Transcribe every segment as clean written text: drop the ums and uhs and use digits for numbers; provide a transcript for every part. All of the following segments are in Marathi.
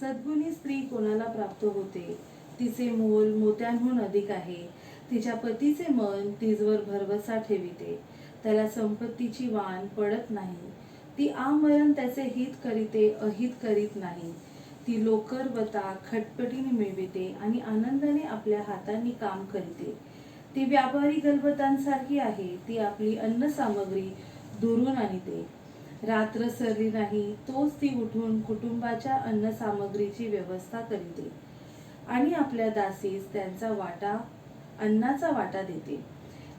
सद्गुणी स्त्री कोणाला प्राप्त होते, तिचे मोल मोत्यांहून अधिक आहे. तिच्या पतीचे मन तिजवर भरवसा ठेविते, त्याला संपत्तीची वाण पडत नाही. ती आमरण त्याचे हित करीते, अहित करीत नाही. ती लोकरवता खटपटीने मिळविते आणि आनंदाने आपल्या हातांनी काम करीते. ती व्यापारी गलबतांसारखी आहे, ती आपली अन्न सामग्री दुरून आणते. रात्र सरली नाही तोच ती उठून कुटुंबाच्या अन्न सामग्रीची व्यवस्था करीते आणि आपल्या दासीस त्यांचा वाटा अन्नाचा वाटा देते.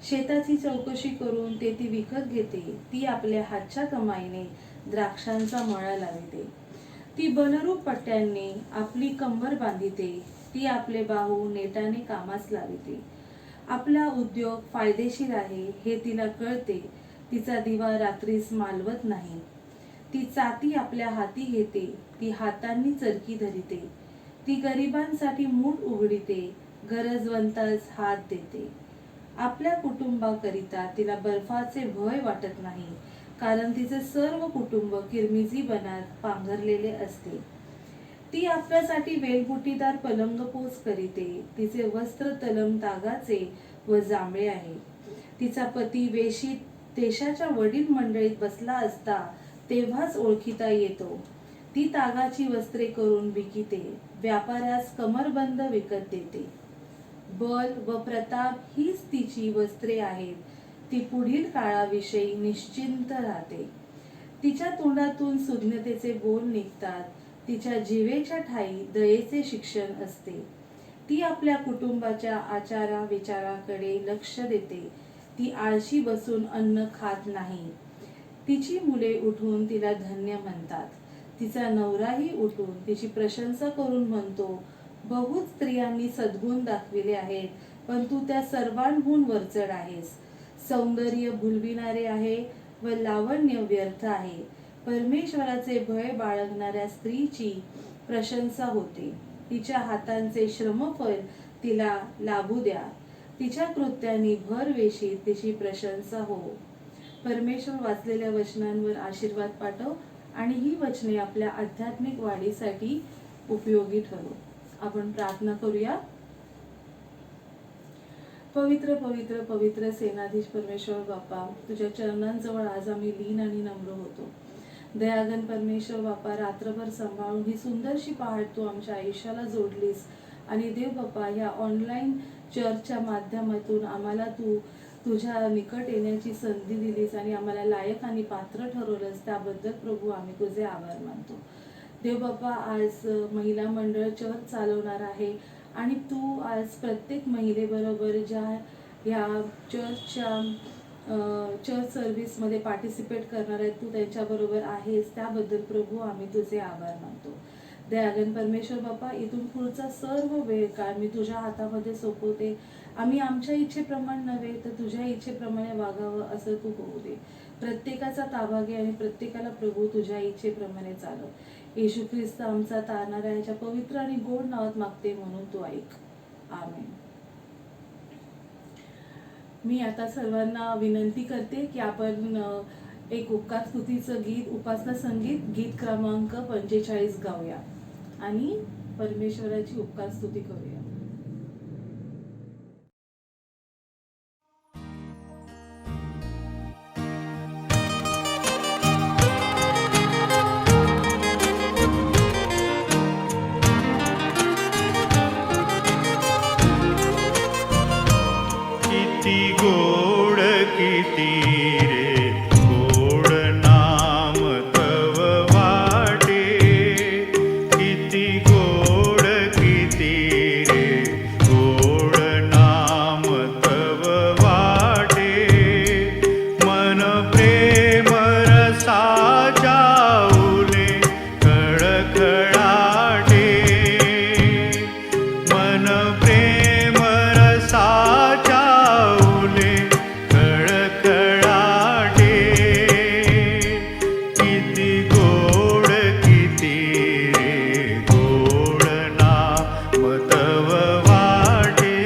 शेताची चौकशी करून ते ती विकत घेते. ती आपल्या हातच्या कमाईने द्राक्षांचा मळा लाविते. ती बलरूप पट्ट्यांनी आपली कंबर बांधिते. ती आपले बाहू नेटाने कामास लाविते. आपला उद्योग फायदेशीर आहे हे तिला कळते. तिचा दिवा रात्रीस मालवत नाही. ती चाती आपल्या हाती घेते. ती हातांनी चरखी धरिते. ती गरिबांसाठी मूठ उघडिते, गरजवंतास हात देते. आपल्या कुटुंबाकरिता तिला बर्फाचे भय वाटत नाही, कारण तिचे सर्व कुटुंब किरमिजी बनात पांघरलेले असते. ती आपल्यासाठी वेलबुटीदार पलंगपोस करीते. तिचे वस्त्र तलम तागाचे व जांभळे आहे. तिचा पती वेशीत देशाच्या वडील मंडळीत बसला असता तेव्हाच ओळखीता येतो. ती तागाची वस्त्रे करून विकिते, व्यापाऱ्यास कमरबंद विकत देते. बल व प्रताप हीच तिची वस्त्रे आहेत. ती पुढील काळाविषयी निश्चिंत राहते. तिच्या तोंडातून सुज्ञतेचे बोल निघतात. तिच्या जिवेच्या ठाई दयेचे शिक्षण असते. ती आपल्या कुटुंबाच्या आचारा विचाराकडे लक्ष देते. ती आळशी बसून अन्न खात नाही. तिची मुले उठून तिला धन्य म्हणतात. तिचा नवराही उठून तिची प्रशंसा करून म्हणतो, बहुत स्त्रियांनी सद्गुण दाखविले आहेत, पण तू त्या सर्वांहून वरचढ आहेस. सौंदर्य भुलविणारे आहे व लावण्य व्यर्थ आहे. परमेश्वराचे भय बाळगणाऱ्या स्त्रीची प्रशंसा होते. तिच्या हातांचे श्रमफल तिला लाभू द्या. तिच्या कृत्यांनी भरवेशीत तिची प्रशंसा हो. परमेश्वर वाचलेल्या वचनांवर आशीर्वाद पाठव आणि ही वचने आपल्या आध्यात्मिक वाढीसाठी उपयोगी ठरो. आपण प्रार्थना करूया. पवित्र पवित्र पवित्र सेनाधीश परमेश्वर बाप्पा, तुझ्या चरणांजवळ आज आम्ही लीन आणि नम्र होतो. दयागन परमेश्वर बाप्पा, रात्रभर सांभाळून ही सुंदरशी पहाट तू आमच्या आयुष्याला जोडलीस आणि देव बाप्पा, ह्या ऑनलाईन चर्चच्या माध्यमातून आम्हाला तू तुझ्या निकट येण्याची संधी दिलीस आणि आम्हाला लायक आणि पात्र ठरवलंस. त्याबद्दल प्रभू आम्ही तुझे आभार मानतो. देव बाप्पा, आज महिला मंडळ चर्च चालवणार आहे आणि तू आज प्रत्येक महिलेबरोबर ज्या या चर्चच्या चर्च सर्व्हिसमध्ये पार्टिसिपेट करणार आहेत, तू त्यांच्याबरोबर आहेस. त्याबद्दल प्रभू आम्ही तुझे आभार मानतो. दयागन परमेश्वर बाप्पा, इथून पुढचा सर्व वेळ काळ मी तुझ्या हातामध्ये सोपवते. आम्ही आमच्या इच्छेप्रमाणे नव्हे तर तुझ्या इच्छेप्रमाणे वागावं असं तू होऊ दे. प्रत्येकाचा ताबा घे आणि प्रत्येकाला प्रभू तुझ्या इच्छेप्रमाणे चालव. येशू ख्रिस्त आमचा तारणारा ह्याच्या पवित्र आणि गोड नावात मागते, म्हणून तू ऐक. आमेन. मी आता सर्वांना विनंती करते की आपण एक उपकार स्तुतीचं गीत, उपासना संगीत गीत क्रमांक 45 गाऊया आणि परमेश्वराची उपकार स्तुती करूया. किती गोड किती रे गोड नाम तव वाटे, किती गोड किती रे गोड नाम तव वाटे. मन प्रेम रसाच्या उले खळखळाटे, मन प्रेम रसाच्या उले खळखळाटे. किती गोड किती रे गोड नाम तव वाटे.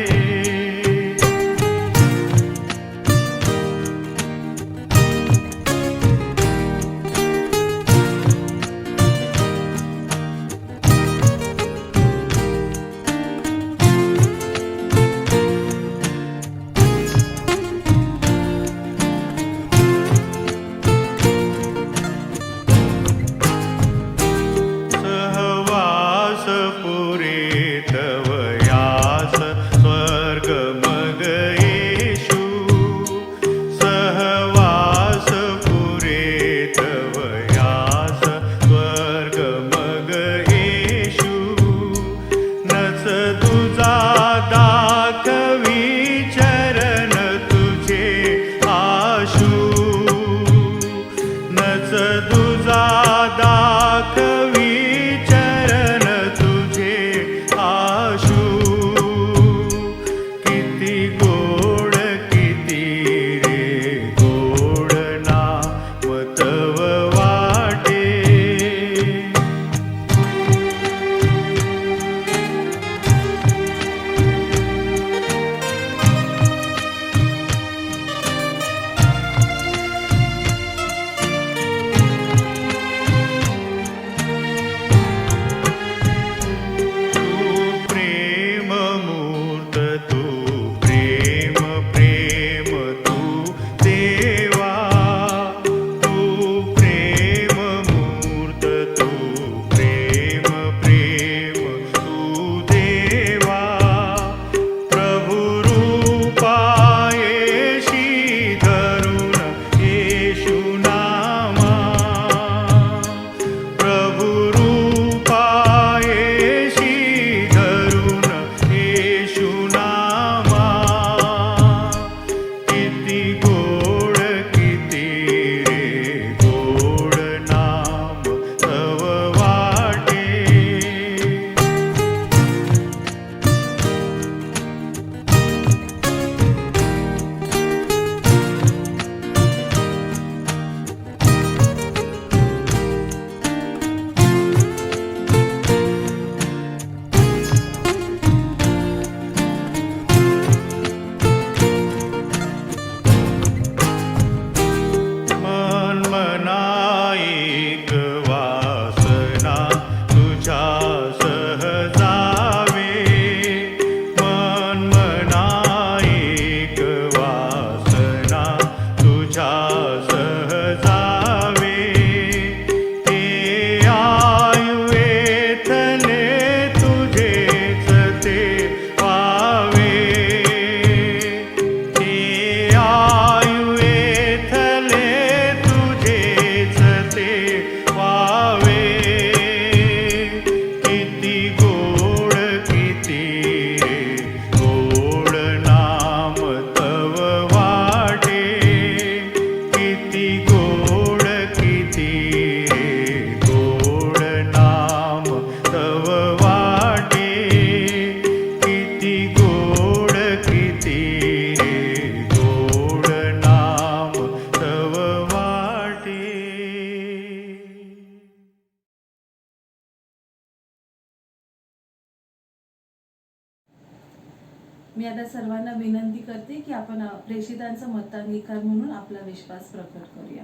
मी आता सर्वांना विनंती करते की आपण प्रेषितांचं मतांगीकार म्हणून आपला विश्वास प्रकट करूया.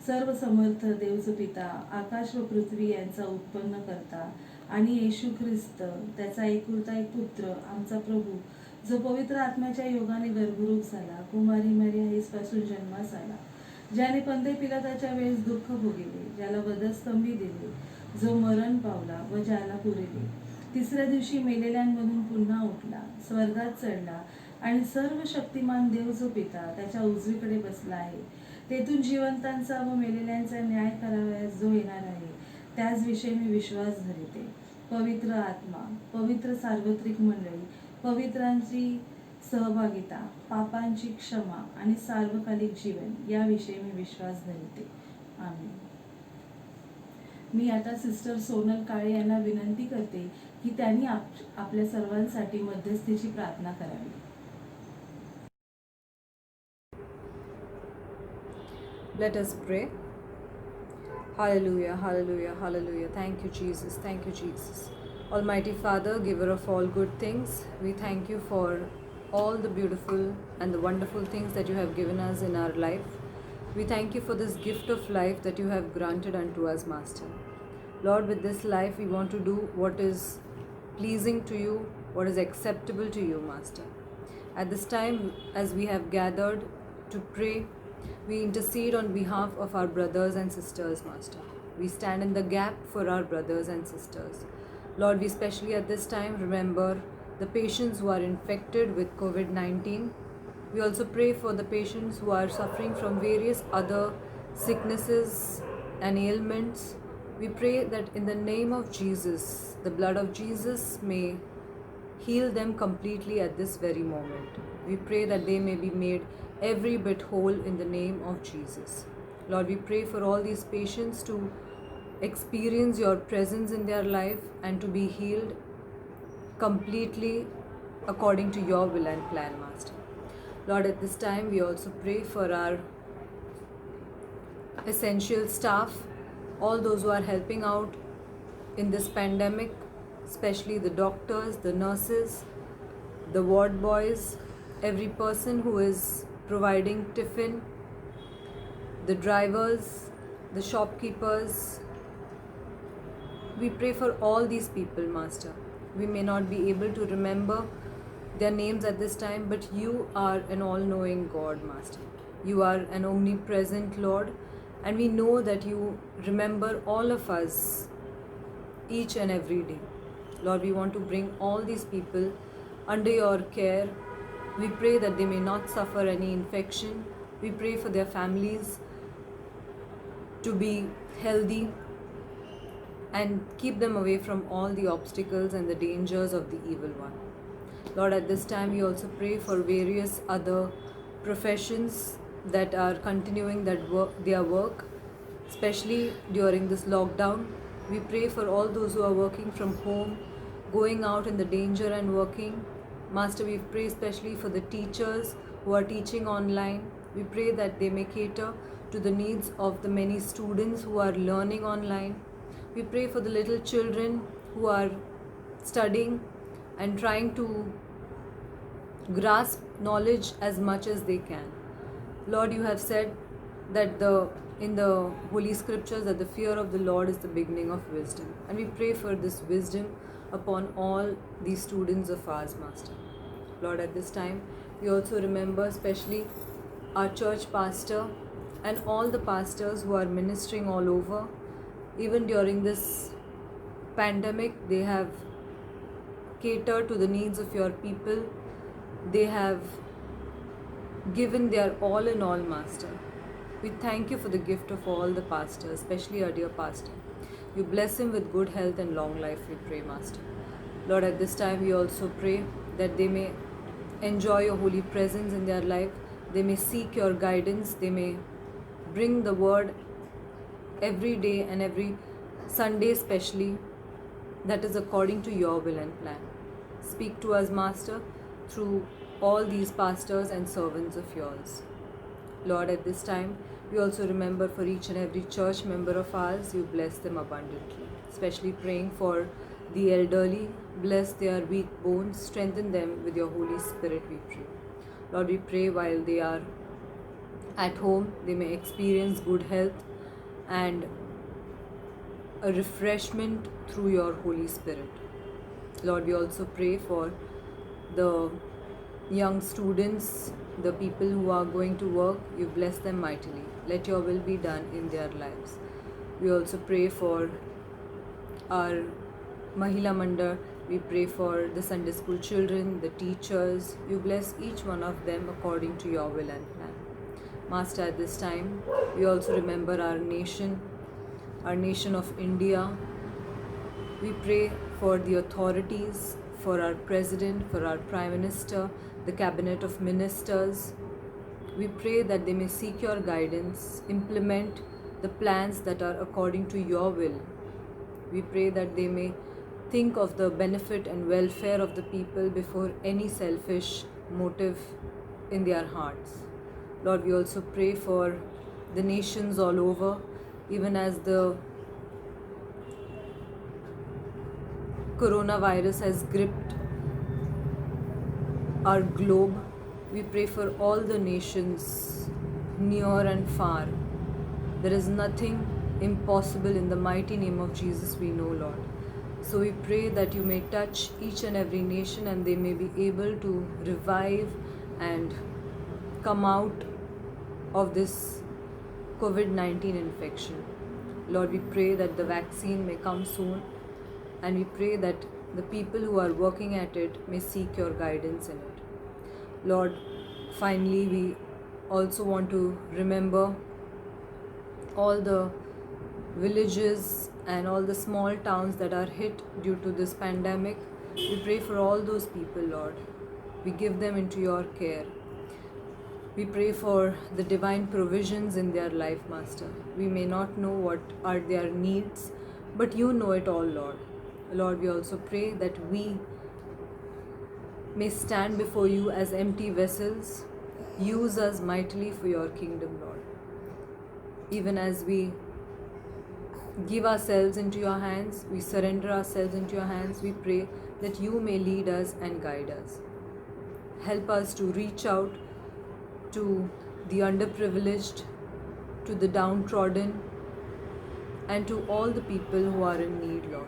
सर्व समर्थ देवच पिता, आकाश व पृथ्वी यांचा उत्पन्न करता आणि येशू ख्रिस्त त्याचा एकुलता एक पुत्र आमचा प्रभू, जो पवित्र आत्म्याच्या योगाने गर्भरूप झाला, कुमारी मरिया पासून जन्मास आला, ज्याने पंते पिलाताच्या वेळेस दुःख भोगिले, ज्याला वधस्तंभी दिले, जो मरण पावला व ज्याला पुरिले, तिसऱ्या दिवशी मेलेल्यांमधून पुन्हा उठला, स्वर्गात चढला आणि सर्व शक्तिमान देव जो पिता त्याच्या उजवीकडे बसला आहे, तेथून जिवंतांचा व मेलेल्यांचा न्याय करावयास जो येणार आहे, त्याच विषयी मी विश्वास धरिते. पवित्र आत्मा, पवित्र सार्वत्रिक मंडळी, पवित्रांची सहभागिता, पापांची क्षमा आणि सार्वकालिक जीवन याविषयी मी विश्वास धरते. आमीन. मी आता सिस्टर सोनल काळे यांना विनंती करते की त्यांनी आपल्या सर्वांसाठी मध्यस्थीची प्रार्थना करावी. Let us pray. Hallelujah, hallelujah, hallelujah. Thank you, Jesus. Thank you, Jesus. Almighty Father, giver of all good things, we thank you for all the beautiful and the wonderful things that you have given us in our life. We thank you for this gift of life that you have granted unto us, Master. Lord, with this life, we want to do what is pleasing to you, what is acceptable to you, Master. At this time, as we have gathered to pray, we intercede on behalf of our brothers and sisters, Master. We stand in the gap for our brothers and sisters. Lord, we especially at this time remember the patients who are infected with COVID-19. We also pray for the patients who are suffering from various other sicknesses and ailments. We pray that in the name of Jesus, the blood of Jesus may heal them completely at this very moment. We pray that they may be made every bit whole in the name of Jesus. Lord, we pray for all these patients to experience your presence in their life and to be healed completely according to your will and plan, Master. Lord, at this time we also pray for our essential staff, all those who are helping out in this pandemic, especially the doctors, the nurses, the ward boys, every person who is providing tiffin, the drivers, the shopkeepers. We pray for all these people, Master. We may not be able to remember their names at this time, but you are an all-knowing God, Master. You are an omnipresent Lord, and we know that you remember all of us each and every day. Lord, we want to bring all these people under your care. We pray that they may not suffer any infection. We pray for their families to be healthy and keep them away from all the obstacles and the dangers of the evil one. Lord, at this time we also pray for various other professions that are continuing their work, especially during this lockdown. We pray for all those who are working from home, going out in the danger and working. Master, we pray especially for the teachers who are teaching online. We pray that they may cater to the needs of the many students who are learning online. We pray for the little children who are studying and trying to grasp knowledge as much as they can. Lord, you have said that in the Holy Scriptures that the fear of the Lord is the beginning of wisdom. And we pray for this wisdom upon all these students of ours, Master. Lord, at this time, we also remember especially our church pastor and all the pastors who are ministering all over. Even during this pandemic, they have catered to the needs of your people. They have given their all in all, Master. We thank you for the gift of all the pastors, especially our dear pastor. You bless him with good health and long life, we pray, Master. Lord, at this time we also pray that they may enjoy your holy presence in their life. They may seek your guidance. They may bring the word every day and every Sunday especially, that is according to your will and plan. Speak to us, Master, through all these pastors and servants of yours. Lord, at this time, we also remember for each and every church member of ours, you bless them abundantly. Especially praying for the elderly, bless their weak bones, strengthen them with your Holy Spirit, we pray. Lord, we pray while they are at home, they may experience good health and a refreshment through your Holy Spirit. Lord, we also pray for the young students, the people who are going to work. You bless them mightily. Let your will be done in their lives. We also pray for our Mahila Mandal. We pray for the Sunday school children, the teachers. You bless each one of them according to your will and plan. Master, at this time, we also remember our nation of India. We pray for the authorities, for our president, for our prime minister, the cabinet of ministers. We pray that they may seek your guidance, implement the plans that are according to your will. We pray that they may think of the benefit and welfare of the people before any selfish motive in their hearts. Lord, we also pray for the nations all over, even as the coronavirus has gripped our globe. We pray for all the nations near and far. There is nothing impossible in the mighty name of Jesus, we know, Lord. So we pray that you may touch each and every nation and they may be able to revive and come out of this COVID-19 infection. Lord, we pray that the vaccine may come soon, and we pray that the people who are working at it may seek your guidance in it. Lord, finally, we also want to remember all the villages and all the small towns that are hit due to this pandemic. We pray for all those people, Lord. We give them into your care. We pray for the divine provisions in their life, Master. We may not know what are their needs, but you know it all, Lord. Lord, we also pray that we may stand before you as empty vessels. Use us mightily for your kingdom, Lord. Even as we give ourselves into your hands, we surrender ourselves into your hands, we pray that you may lead us and guide us. Help us to reach out to the underprivileged, to the downtrodden, and to all the people who are in need, Lord.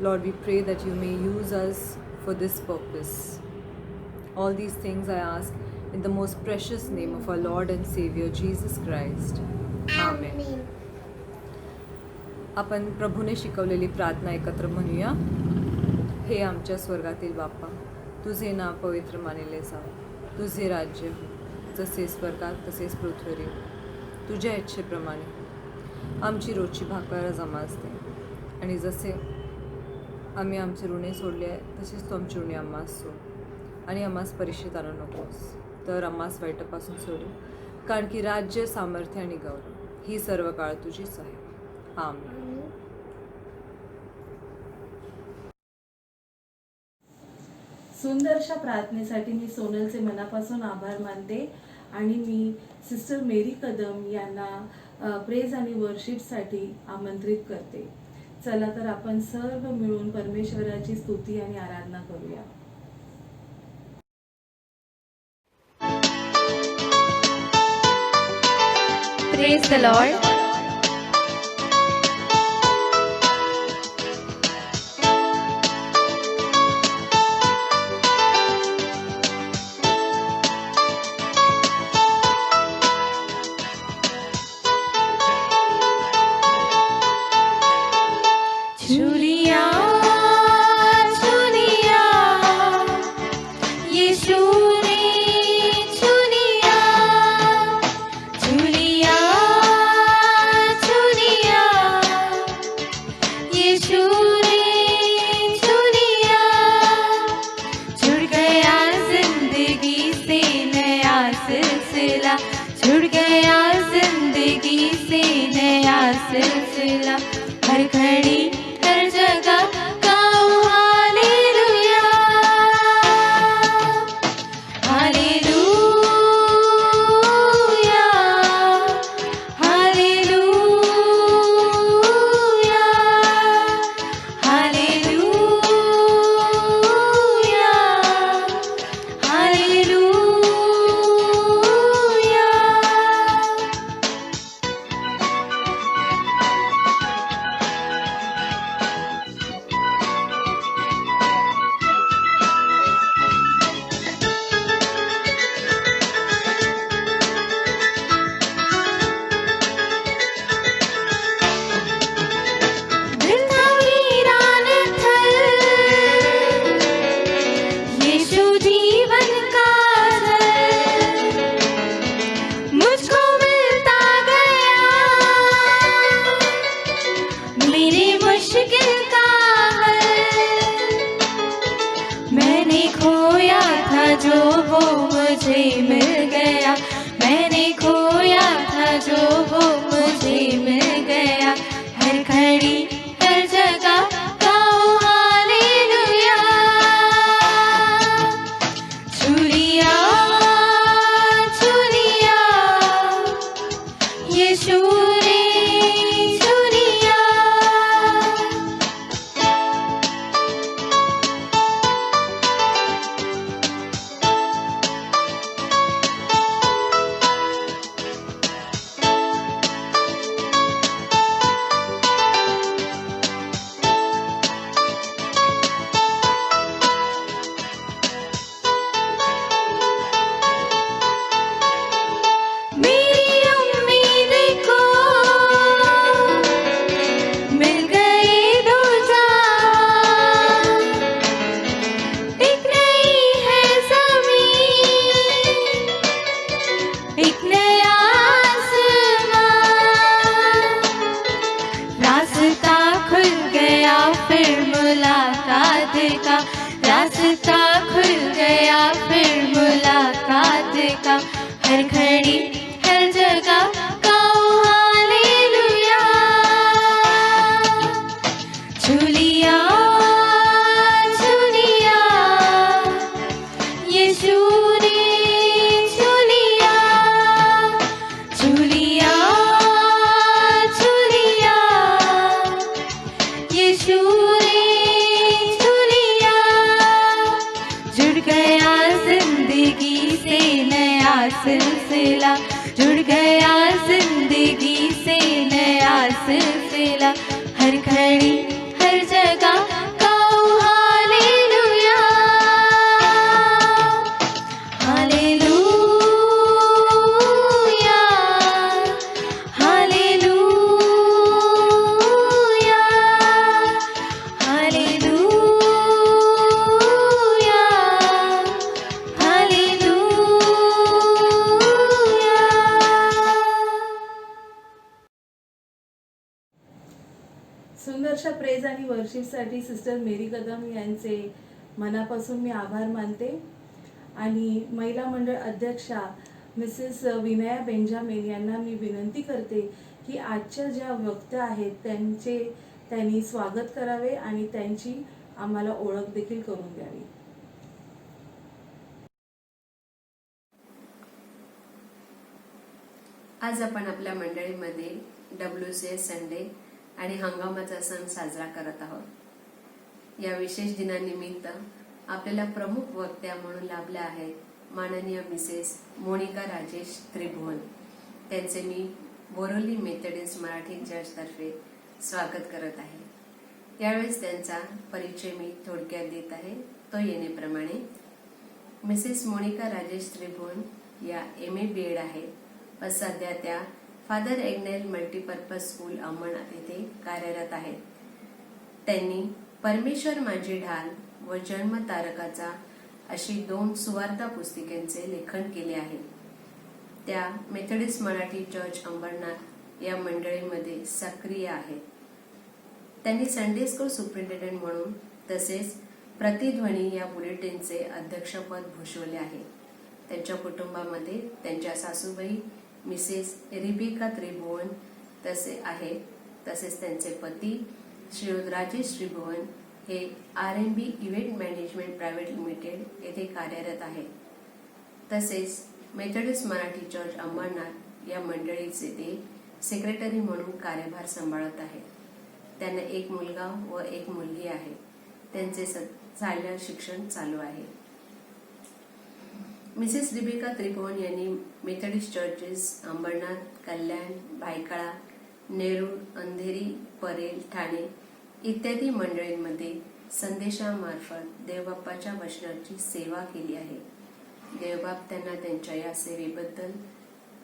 Lord, we pray that you may use us for this purpose. All these things I ask in the most precious name of our Lord and Savior, Jesus Christ. Amen. आपण प्रभूने शिकवलेली प्रार्थना एकत्र म्हणूया. हे आमच्या स्वर्गातील बाप्पा, तुझे नाव पवित्र मानले जावे. तुझे राज्य हो, जसे स्वर्गात तसेच पृथ्वीवर हो. तुझ्या इच्छेप्रमाणे आमची रोजची भाकर आज आम्हास दे, आणि जसे आम्ही आमचे ऋणे सोडले आहे तसेच तू आमची ऋणे आम्हास सोड, आणि आम्हास परीक्षेत आणू नकोस, तर आम्हास वाईटापासून सोडू, कारण की राज्य, सामर्थ्य आणि गौरव ही सर्व काळ तुझीच आहे. आमेन. सुंदरशा प्रार्थनेसाठी मी सोनलचे मनापासून आभार मानते, आणि मी सिस्टर मेरी कदम यांना प्रेज आणि वर्शिपसाठी आमंत्रित करते. चला तर आपण सर्व मिळून परमेश्वराची स्तुती आणि आराधना करूया. Praise the Lord. Chhuriya Chhuriya यीशु ने छुरिया छुरिया छुरिया यीशु ने छुरिया छुड़ गया जिंदगी से नया सिलसिला छुड़ गया जिंदगी से नया सिलसिला हर घड़ी हर जगह गाओ हालेलुया हालेलुया हालेलुया हालेलुया जो वो मुझे मिल गया, मैंने खोया था जो वो मुझे मिल गया। हर घड़ी हर जगह गाओ हालेलुया। छुलिया छुलिया यीशु ने छुलिया। मेरी उम्मीद को मिल गए दो जान, एक नई है ज़मीन, एक नया आसमान। रास्ता खुल गया फिर मुलाकात का, रास्ता खुल गया फिर मुलाकात का। हर घड़ी हर जगह गाओ हालेलुया। छुलिया छुलिया यीशु ने छुलिया। छुलिया छुलिया यीशु ने छुलिया। जुड़ गया जिंदगी से नया सिलसिला, जुड़ गया जिंदगी से नया सिलसिला। हर घड़ी हर जगह गाओ hallelujah. Hallelujah hallelujah hallelujah hallelujah. सुंदरशा प्रेज आणि वर्शिपसाठी सिस्टर मेरी कदम यांचे मनापासून मी आभार मानते आणि महिला मंडळ अध्यक्षा मिसेस विनया बेंजामिन यांना मी विनंती करते की आजच्या ज्या वक्त्या आहेत त्यांनी स्वागत करावे आणि त्यांची आम्हाला ओळख देखील करून द्यावी. आज आपण आपल्या मंडळीमध्ये WCS संडे आणि हंगामाचा सण साजरा करत आहोत. या विशेष दिनानिमित्त आपल्याला प्रमुख वक्त्या म्हणून लाभल्या आहेत माननीय मिसेस मोनिका राजेश त्रिभुवन. त्यांचे मी बोरोली मेथडिस्ट मराठी चर्चतर्फे स्वागत करत आहे. यावेळेस त्यांचा परिचय मी थोडक्यात देत आहे, तो येण्याप्रमाणे. मिसेस मोनिका राजेश त्रिभुवन या MA BEd आहेत व सध्या त्या father Agnel multipurpose school Ambernath येथे कार्यरत आहेत. त्यांनी परमेश्वर माझी ढाल व जन्म तारकाचा अशी 2 सुवार्ता पुस्तिकांचे लेखन केले आहे. त्या मेथडिस्ट मराठी चर्च अंबरनाथ या मंडळीमध्ये सक्रिय आहेत. त्यांनी संडे स्कूल सुपरिंटेंडंट म्हणून तसेच प्रतिध्वनी या बुलेटिनचे अध्यक्षपद भूषवले आहे. त्यांच्या कुटुंबामध्ये त्यांच्या सासूबाई मिसेस रिबिका त्रिभुवन तसे आहेत. तसेच त्यांचे पती श्रीयुत राजेश त्रिभुवन हे RMB event management private limited येथे कार्यरत आहेत. तसेच मेथडिस्ट मराठी चर्च अंबरनाथ या मंडळीचे ते सेक्रेटरी म्हणून कार्यभार सांभाळत आहेत. त्यांना एक मुलगा व एक मुलगी आहे. त्यांचे शालेय शिक्षण चालू आहे. मिसेस रिबिका त्रिभुवन यांनी मेथडिस्ट चर्चेस अंबरनाथ, कल्याण, भायखळा, नेरूळ, अंधेरी, परेल, ठाणे इत्यादी मंडळींमध्ये संदेशामार्फत देवबाप्पाच्या वचनाची सेवा केली आहे. देवबाप त्यांना त्यांच्या या सेवेबद्दल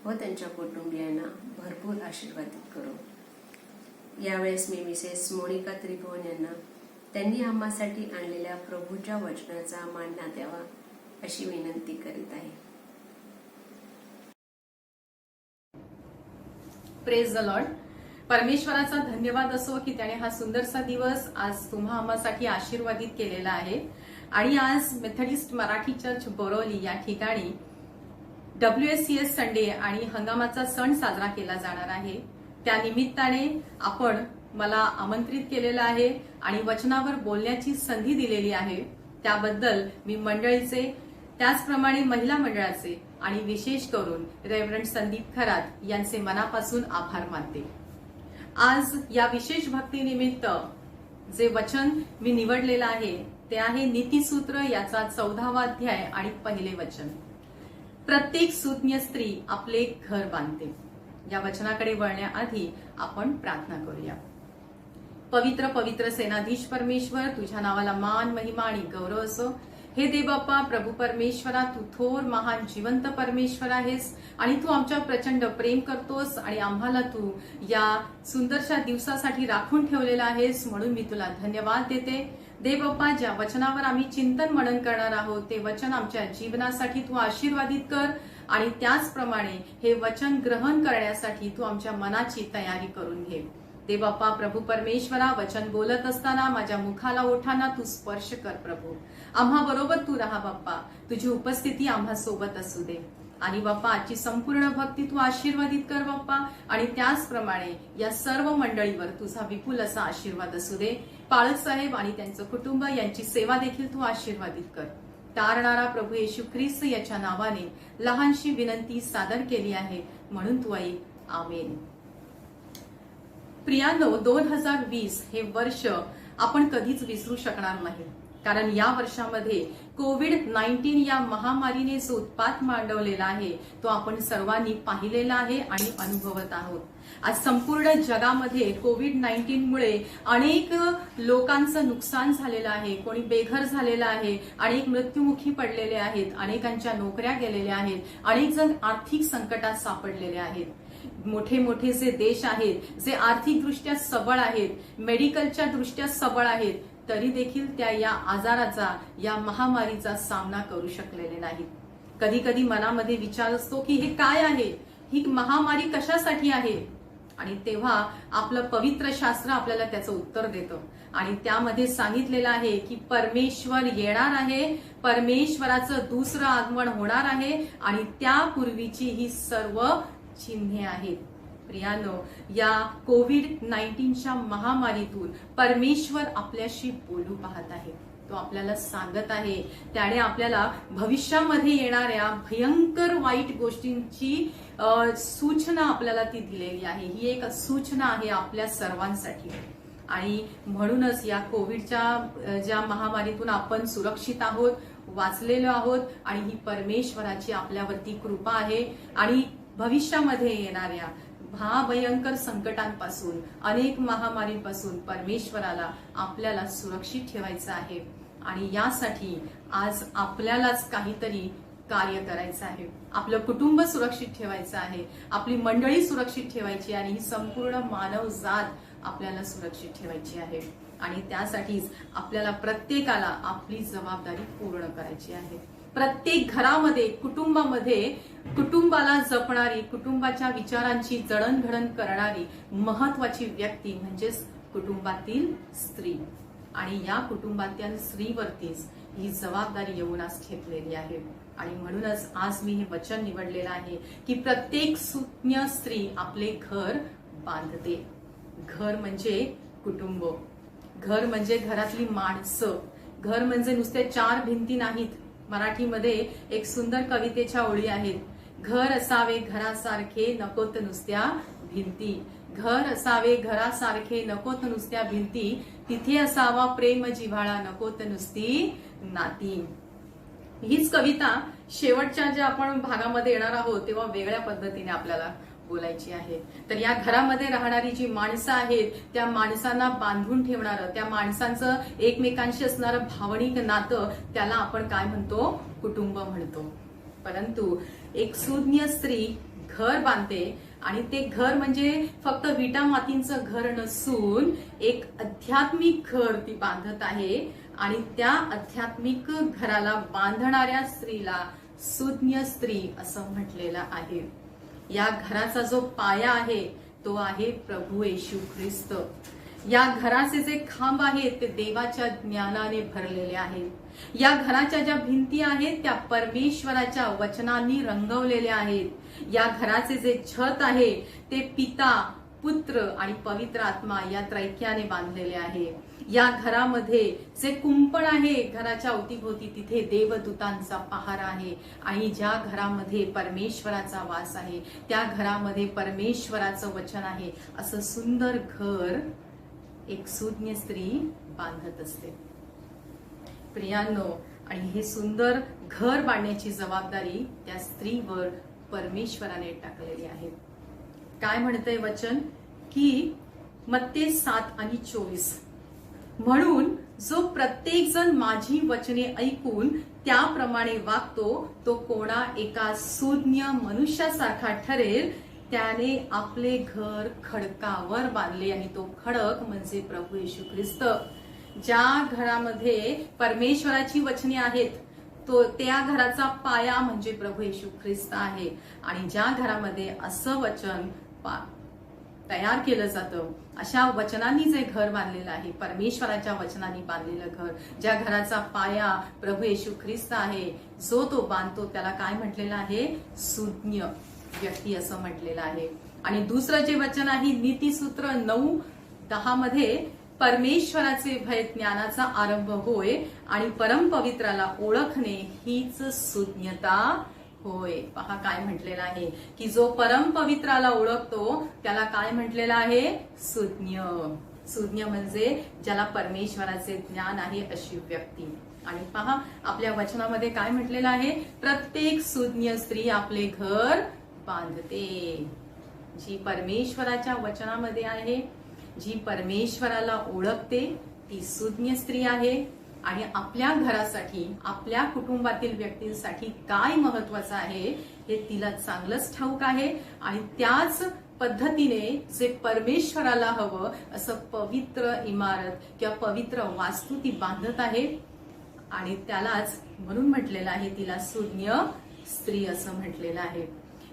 व त्यांच्या कुटुंबियांना भरपूर आशीर्वादित करो. यावेळेस मी मिसेस मोनिका त्रिभुवन यांना त्यांनी आम्हासाठी आणलेल्या प्रभूच्या वचनाचा मानना द्यावा अशी विनंती करीत आहे. Praise the Lord. परमेश्वराचा धन्यवाद असो की त्याने हा सुंदरसा दिवस आज तुम्हा आम्हासाठी आशीर्वादित केलेला आहे. आणि आज मेथडिस्ट मराठी चर्च बोरवली या ठिकाणी WSCS संडे आणि हंगामाचा सण साजरा केला जाणार आहे. त्या निमित्ताने आपण मला आमंत्रित केलेलं आहे आणि वचनावर बोलण्याची संधी दिलेली आहे. त्याबद्दल मी मंडळीचे, त्याचप्रमाणे महिला मंडळाचे आणि विशेष करून रेव्हरंड संदीप खरात यांचे मनापासून आभार मानते. आज या विशेष भक्तीनिमित्त जे वचन मी निवडलेलं आहे ते आहे नीतिसूत्र याचा 14वा अध्याय आणि पहिले वचन. प्रत्येक सुज्ञ स्त्री आपले घर बांधते. या वचनाकडे वळण्याआधी आपण प्रार्थना करूया. पवित्र पवित्र सेनाधीश परमेश्वर, तुझ्या नावाला मान, महिमा आणि गौरव असो. हे देवबाप्पा, प्रभू परमेश्वरा, तू थोर महान जिवंत परमेश्वर आहेस आणि तू आमच्यावर प्रचंड प्रेम करतोस आणि आम्हाला तू या सुंदरशा दिवसासाठी राखून ठेवलेला आहेस, म्हणून मी तुला धन्यवाद देते. देवबाप्पा, ज्या वचनावर आम्ही चिंतन मनन करणार आहोत ते वचन आमच्या जीवनासाठी तू आशीर्वादित कर आणि त्याचप्रमाणे हे वचन ग्रहण करण्यासाठी तू आमच्या मनाची तयारी करून घे. देवबाप्पा, प्रभू परमेश्वरा, वचन बोलत असताना माझ्या मुखाला, ओठांना तू स्पर्श कर. प्रभू, आम्हा बरोबर तू राहा बाप्पा. तुझी उपस्थिती आम्हा सोबत असू दे. आणि बाप्पा, आजची संपूर्ण भक्ती तू आशीर्वादित कर बाप्पा आणि त्याचप्रमाणे या सर्व मंडळीवर तुझा विपुल असा आशीर्वाद असू दे. पाळक साहेब आणि त्यांचं कुटुंब यांची सेवा देखील तू आशीर्वादित कर. तारणारा प्रभू येशू ख्रिस्त याच्या नावाने लहानशी विनंती सादर केली आहे, म्हणून तू ऐक. आमेन. प्रियांनो, 2020 हे वर्ष आपण कधीच विसरू शकणार नाही, कारण या वर्षामध्ये कोविड-19 या महामारीने जो उत्पात मांडवलेला आहे तो आपण सर्वांनी पाहिलेला आहे आणि अनुभवत आहोत. आज संपूर्ण जगामध्ये कोविड-19 मुळे अनेक लोकांचं नुकसान झालेलं आहे. कोणी बेघर झालेलं आहे, अनेक मृत्युमुखी पडलेले आहेत, अनेकांच्या नोकऱ्या गेलेल्या आहेत, अनेक जण आर्थिक संकटात सापडलेले आहेत. मोठे मोठे जे देश आहेत, जे आर्थिकदृष्ट्या सबळ आहेत, मेडिकलच्या दृष्ट्या सबळ आहेत, तरी देखील त्या या आजाराचा, या महामारीचा सामना करू शकलेले नाहीत. कधी कधी मनामध्ये विचार असतो की हे काय आहे, ही महामारी कशासाठी आहे, आणि तेव्हा आपलं पवित्र शास्त्र आपल्याला त्याचं उत्तर देतं आणि त्यामध्ये सांगितलेलं आहे की परमेश्वर येणार आहे, परमेश्वराचं दुसरं आगमन होणार आहे आणि त्यापूर्वीची ही सर्व चिन्हे आहेत. प्रियानो, या कोविड-19च्या महामारीतून परमेश्वर आपल्याशी बोलू पाहत आहे. तो आपल्याला सांगत आहे, त्याने आपल्याला भविष्यामध्ये येणाऱ्या भयंकर वाईट गोष्टींची सूचना आपल्याला ती दिलेली आहे. ही एक सूचना आहे आपल्या सर्वांसाठी आणि म्हणूनच या कोविडच्या ज्या महामारीतून आपण सुरक्षित आहोत, वाचलेलो आहोत आणि ही परमेश्वराची आपल्यावरती कृपा आहे आणि भविष्यामध्ये येणाऱ्या महाभयंकर संकटांपासून, अनेक महामारींपासून परमेश्वराला आपल्याला सुरक्षित ठेवायचं आहे आणि यासाठी आज आपल्यालाच काहीतरी कार्य करायचं आहे. आपलं कुटुंब सुरक्षित ठेवायचं आहे, आपली मंडळी सुरक्षित ठेवायची आणि ही संपूर्ण मानवजात आपल्याला सुरक्षित ठेवायची आहे आणि त्यासाठीच आपल्याला प्रत्येकाला आपली जबाबदारी पूर्ण करायची आहे. प्रत्येक घरामध्ये, कुटुंबामध्ये कुटुंबाला जपणारी, कुटुंबाच्या विचारांची जडणघडण करणारी महत्वाची व्यक्ती म्हणजेच कुटुंबातील स्त्री आणि या कुटुंबातील स्त्रीवरतीच ही जबाबदारी येऊन आज ठेपलेली आहे आणि म्हणूनच आज मी हे वचन निवडलेलं आहे की प्रत्येक सुज्ञ स्त्री आपले घर बांधते. घर म्हणजे कुटुंब, घर म्हणजे घरातली माणसं, घर म्हणजे नुसते 4 भिंती नाहीत. मराठीमध्ये एक सुंदर कवितेच्या ओळी आहेत, घर असावे घरासारखे नकोत नुसत्या भिंती, घर असावे घरासारखे नकोत नुसत्या भिंती, तिथे असावा प्रेम जिव्हाळा नकोत नुसती नाती. हीच कविता शेवटच्या ज्या आपण भागामध्ये येणार आहोत तेव्हा वेगळ्या पद्धतीने आपल्याला बोलायची आहे. तर या घरामध्ये राहणारी जी माणसं आहेत त्या माणसांना बांधून ठेवणारं, त्या माणसांचं एकमेकांशी असणारं भावनिक नातं, त्याला आपण काय म्हणतो? कुटुंब म्हणतो. परंतु एक सुज्ञ स्त्री घर बांधते आणि ते घर म्हणजे फक्त विटा मातींचं घर नसून एक आध्यात्मिक घर ती बांधत आहे आणि त्या आध्यात्मिक घराला बांधणाऱ्या स्त्रीला सुज्ञ स्त्री असं म्हटलेलं आहे. या घराचा जो पाया आहे तो आहे प्रभू येशू ख्रिस्त. या घराचे जे खांब आहेत ते देवाच्या ज्ञानाने भरलेले आहेत. या घराच्या ज्या भिंती आहेत त्या परमेश्वराच्या वचनांनी रंगवलेल्या आहेत. या घराचे जे छत आहे ते पिता, पुत्र आणि पवित्र आत्मा या त्रैक्याने बांधलेले आहे. या घरामध्ये जे कुंपण आहे घराच्या अवतीभोवती तिथे देवदूतांचा पहार आहे. आणि ज्या घरामध्ये परमेश्वराचा वास आहे त्या घरामध्ये परमेश्वराचं वचन आहे. असं सुंदर घर एक सुज्ञ स्त्री बांधत असते. प्रियांनो, आणि हे सुंदर घर बांधण्याची जबाबदारी त्या स्त्रीवर परमेश्वराने टाकलेली आहे. काय म्हणतंय वचन की मत्ते 7:24, म्हणून जो प्रत्येक जण माझी वचने ऐकून त्याप्रमाणे वागतो तो कोणा एका सुज्ञ मनुष्यासारखा ठरेल. त्याने आपले घर खडकावर बांधले आणि तो खडक म्हणजे प्रभू येशू ख्रिस्त. ज्या घरामध्ये परमेश्वराची वचने आहेत तो त्या घराचा पाया म्हणजे प्रभू येशू ख्रिस्त आहे. आणि ज्या घरामध्ये असं वचन तयार केलं जातं, अशा वचनांनी जे घर बांधलेलं आहे, परमेश्वराच्या वचनांनी बांधलेलं घर, ज्या घराचा पाया प्रभू येशू ख्रिस्त आहे, जो तो बांधतो त्याला काय म्हटलेलं आहे? सुज्ञ व्यक्ती असं म्हटलेलं आहे. आणि दुसरं जे वचन आहे नीतिसूत्र 9:10 मध्ये, परमेश्वराचे भय ज्ञानाचा आरंभ होय आणि परमपवित्राला ओळखणे हीच सुज्ञता होय. पहा काय म्हटलेलं आहे की जो परमपवित्राला ओळखतो त्याला काय म्हटलेलं आहे? सुज्ञ. सुज्ञ म्हणजे ज्याला परमेश्वराचे ज्ञान आहे अशी व्यक्ती. आणि पहा आपल्या वचनामध्ये काय म्हटलेलं आहे? प्रत्येक सुज्ञ स्त्री आपले घर बांधते. जी परमेश्वराच्या वचनामध्ये आहे, जी परमेश्वराला ओळखते ती सुज्ञ स्त्री आहे. आणि आपल्या घरासाठी, आपल्या कुटुंबातील व्यक्तींसाठी काय महत्वाचं आहे हे तिला चांगलंच ठाऊक आहे. आणि त्याच पद्धतीने जे परमेश्वराला हवं असं पवित्र इमारत किंवा पवित्र वास्तू ती बांधत आहे. आणि त्यालाच म्हणून म्हटलेलं आहे तिला सुज्ञ स्त्री असं म्हटलेलं आहे.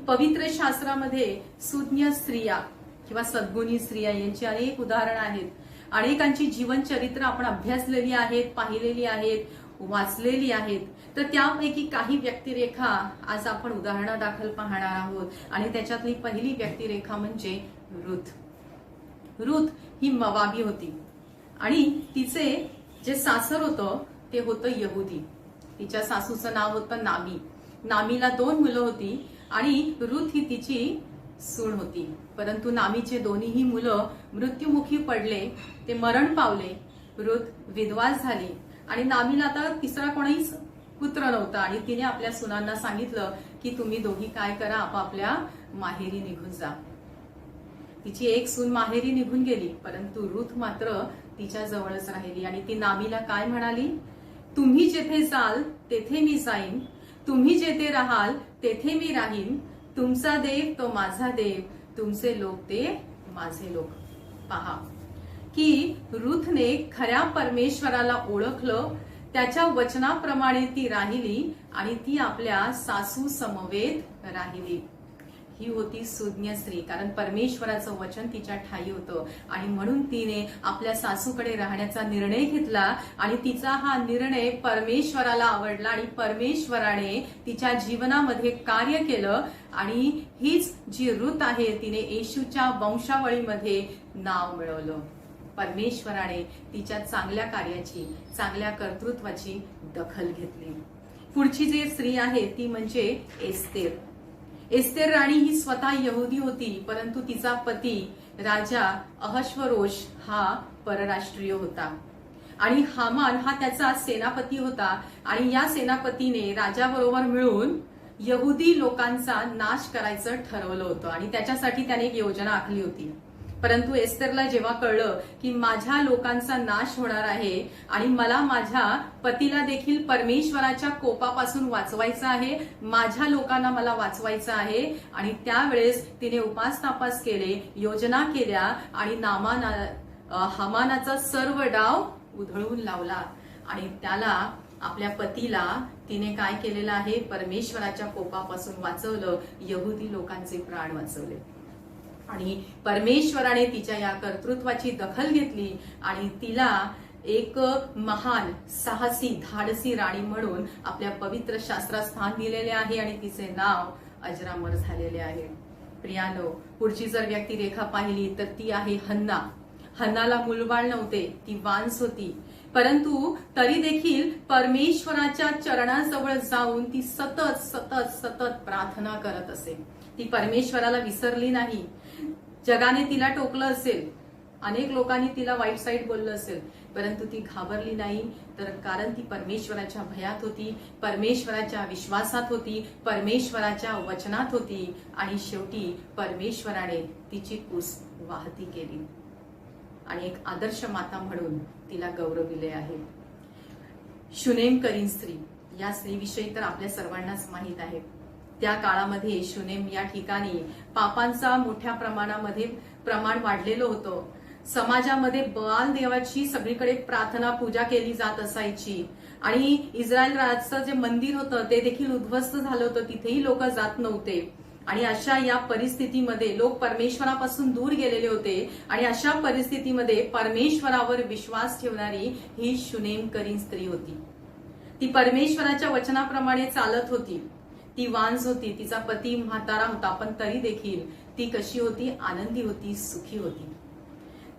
पवित्र शास्त्रामध्ये सुज्ञ स्त्रिया किंवा सद्गुणी स्त्रिया यांची अनेक उदाहरणं आहेत. अनेकांची जीवनचरित्र आपण अभ्यासलेली आहेत, पाहिलेली आहेत, वाचलेली आहेत. तर त्यापैकी काही व्यक्तिरेखा आज आपण उदाहरणादाखल पाहणार आहोत. आणि त्याच्यातली पहिली व्यक्तिरेखा म्हणजे रुथ. रुथ ही मवाबी होती आणि तिचे जे सासर होतं ते होतं यहुदी. तिच्या सासूचं नाव होतं नामी. नामीला 2 मुलं होती आणि रुथ ही तिची सून होती. परंतु नामीचे दोन्हीही मुलं मृत्युमुखी पडले, ते मरण पावले. रुथ विधवा झाली आणि नामीला आता तिसरा कोणीही पुत्र नव्हता. आणि तिने आपल्या सुनांना सांगितलं की तुम्ही दोघी काय करा, आपापल्या माहेरी निघून जा. तिची एक सून माहेरी निघून गेली, परंतु रुथ मात्र तिच्या जवळच राहिली. आणि ती नामीला काय म्हणाली? तुम्ही जेथे जाल तेथे मी जाईन, तुम्ही जेथे राहाल तेथे मी राहीन. तुमचा देव तो माझा देव, तुमचे लोक ते माझे लोक. पहा की रुथने खऱ्या परमेश्वराला ओळखलं, त्याच्या वचनाप्रमाणे ती राहिली आणि ती आपल्या सासू समवेत राहिली. ही होती सुज्ञ स्त्री, कारण परमेश्वराचं वचन तिच्या ठाई होतं. आणि म्हणून तिने आपल्या सासूकडे राहण्याचा निर्णय घेतला आणि तिचा हा निर्णय परमेश्वराला आवडला आणि परमेश्वराने तिच्या जीवनामध्ये कार्य केलं. आणि हीच जी रुथ आहे तिने येशूच्या वंशावळीमध्ये नाव मिळवलं. परमेश्वराने तिच्या चांगल्या कार्याची, चांगल्या कर्तृत्वाची दखल घेतली. पुढची जी स्त्री आहे ती म्हणजे एस्तेर. एस्तेर राणी ही स्वतः यहुदी होती, परंतु तिचा पती राजा अहश्वरोष हा परराष्ट्रीय होता आणि हामान हा त्याचा सेनापती होता. आणि या सेनापतीने राजाबरोबर मिळून यहुदी लोकांचा नाश करायचं ठरवलं होतं आणि त्याच्यासाठी त्याने एक योजना आखली होती. परंतु एस्तेरला जेव्हा कळलं की माझ्या लोकांचा नाश होणार आहे आणि मला माझ्या पतीला देखील परमेश्वराच्या कोपापासून वाचवायचं आहे, माझ्या लोकांना मला वाचवायचं आहे, आणि त्यावेळेस तिने उपास तापास केले, योजना केल्या आणि हामानाचा सर्व डाव उधळून लावला. आणि त्याला, आपल्या पतीला तिने काय केलेलं आहे? परमेश्वराच्या कोपापासून वाचवलं, यहुदी लोकांचे प्राण वाचवले. आणि परमेश्वराने तिच्या या कर्तृत्वाची दखल घेतली आणि तिला एक महान साहसी धाडसी राणी म्हणून आपल्या पवित्र शास्त्रात स्थान दिलेले आहे आणि तिचे नाव अजरामर झालेले आहे. प्रियानो, पुढची जर व्यक्ती रेखा पाहिली तर ती आहे हन्ना. हन्नाला मुलबाळ नव्हते, ती वांस होती, परंतु तरी देखील परमेश्वराच्या चरणाजवळ जाऊन ती सतत सतत सतत प्रार्थना करत असे. ती परमेश्वराला विसरली नाही. जगाने तिला टोकलं असेल, अनेक लोकांनी तिला वाईट साईड बोललं असेल, परंतु ती घाबरली नाही. तर कारण ती परमेश्वराच्या भयात होती, परमेश्वराच्या विश्वासात होती, परमेश्वराच्या वचनात होती आणि शेवटी परमेश्वराने तिची कूस वाहती केली आणि एक आदर्श माता म्हणून तिला गौरविले आहे. शुनेम करीन स्त्री, या स्त्रीविषयी तर आपल्या सर्वांनाच माहीत आहे. त्या काळामध्ये शुनेम या ठिकाणी पापांचा मोठ्या प्रमाण वाढलेलं होतं. समाजामध्ये बआल देवाची सगळीकडे प्रार्थना पूजा केली जात असायची आणि इस्रायल राजाचं जे मंदिर होतं ते देखील उद्ध्वस्त झालं होतं, तिथेही लोक जात नव्हते. आणि अशा या परिस्थितीमध्ये लोक परमेश्वरापासून दूर गेलेले होते आणि अशा परिस्थितीमध्ये परमेश्वरावर विश्वास ठेवणारी ही शुनेम करीन स्त्री होती. ती परमेश्वराच्या वचनाप्रमाणे चालत होती. ती वांस होती, तिचा पती म्हातारा होता, पण तरी देखील ती कशी होती? आनंदी होती, सुखी होती.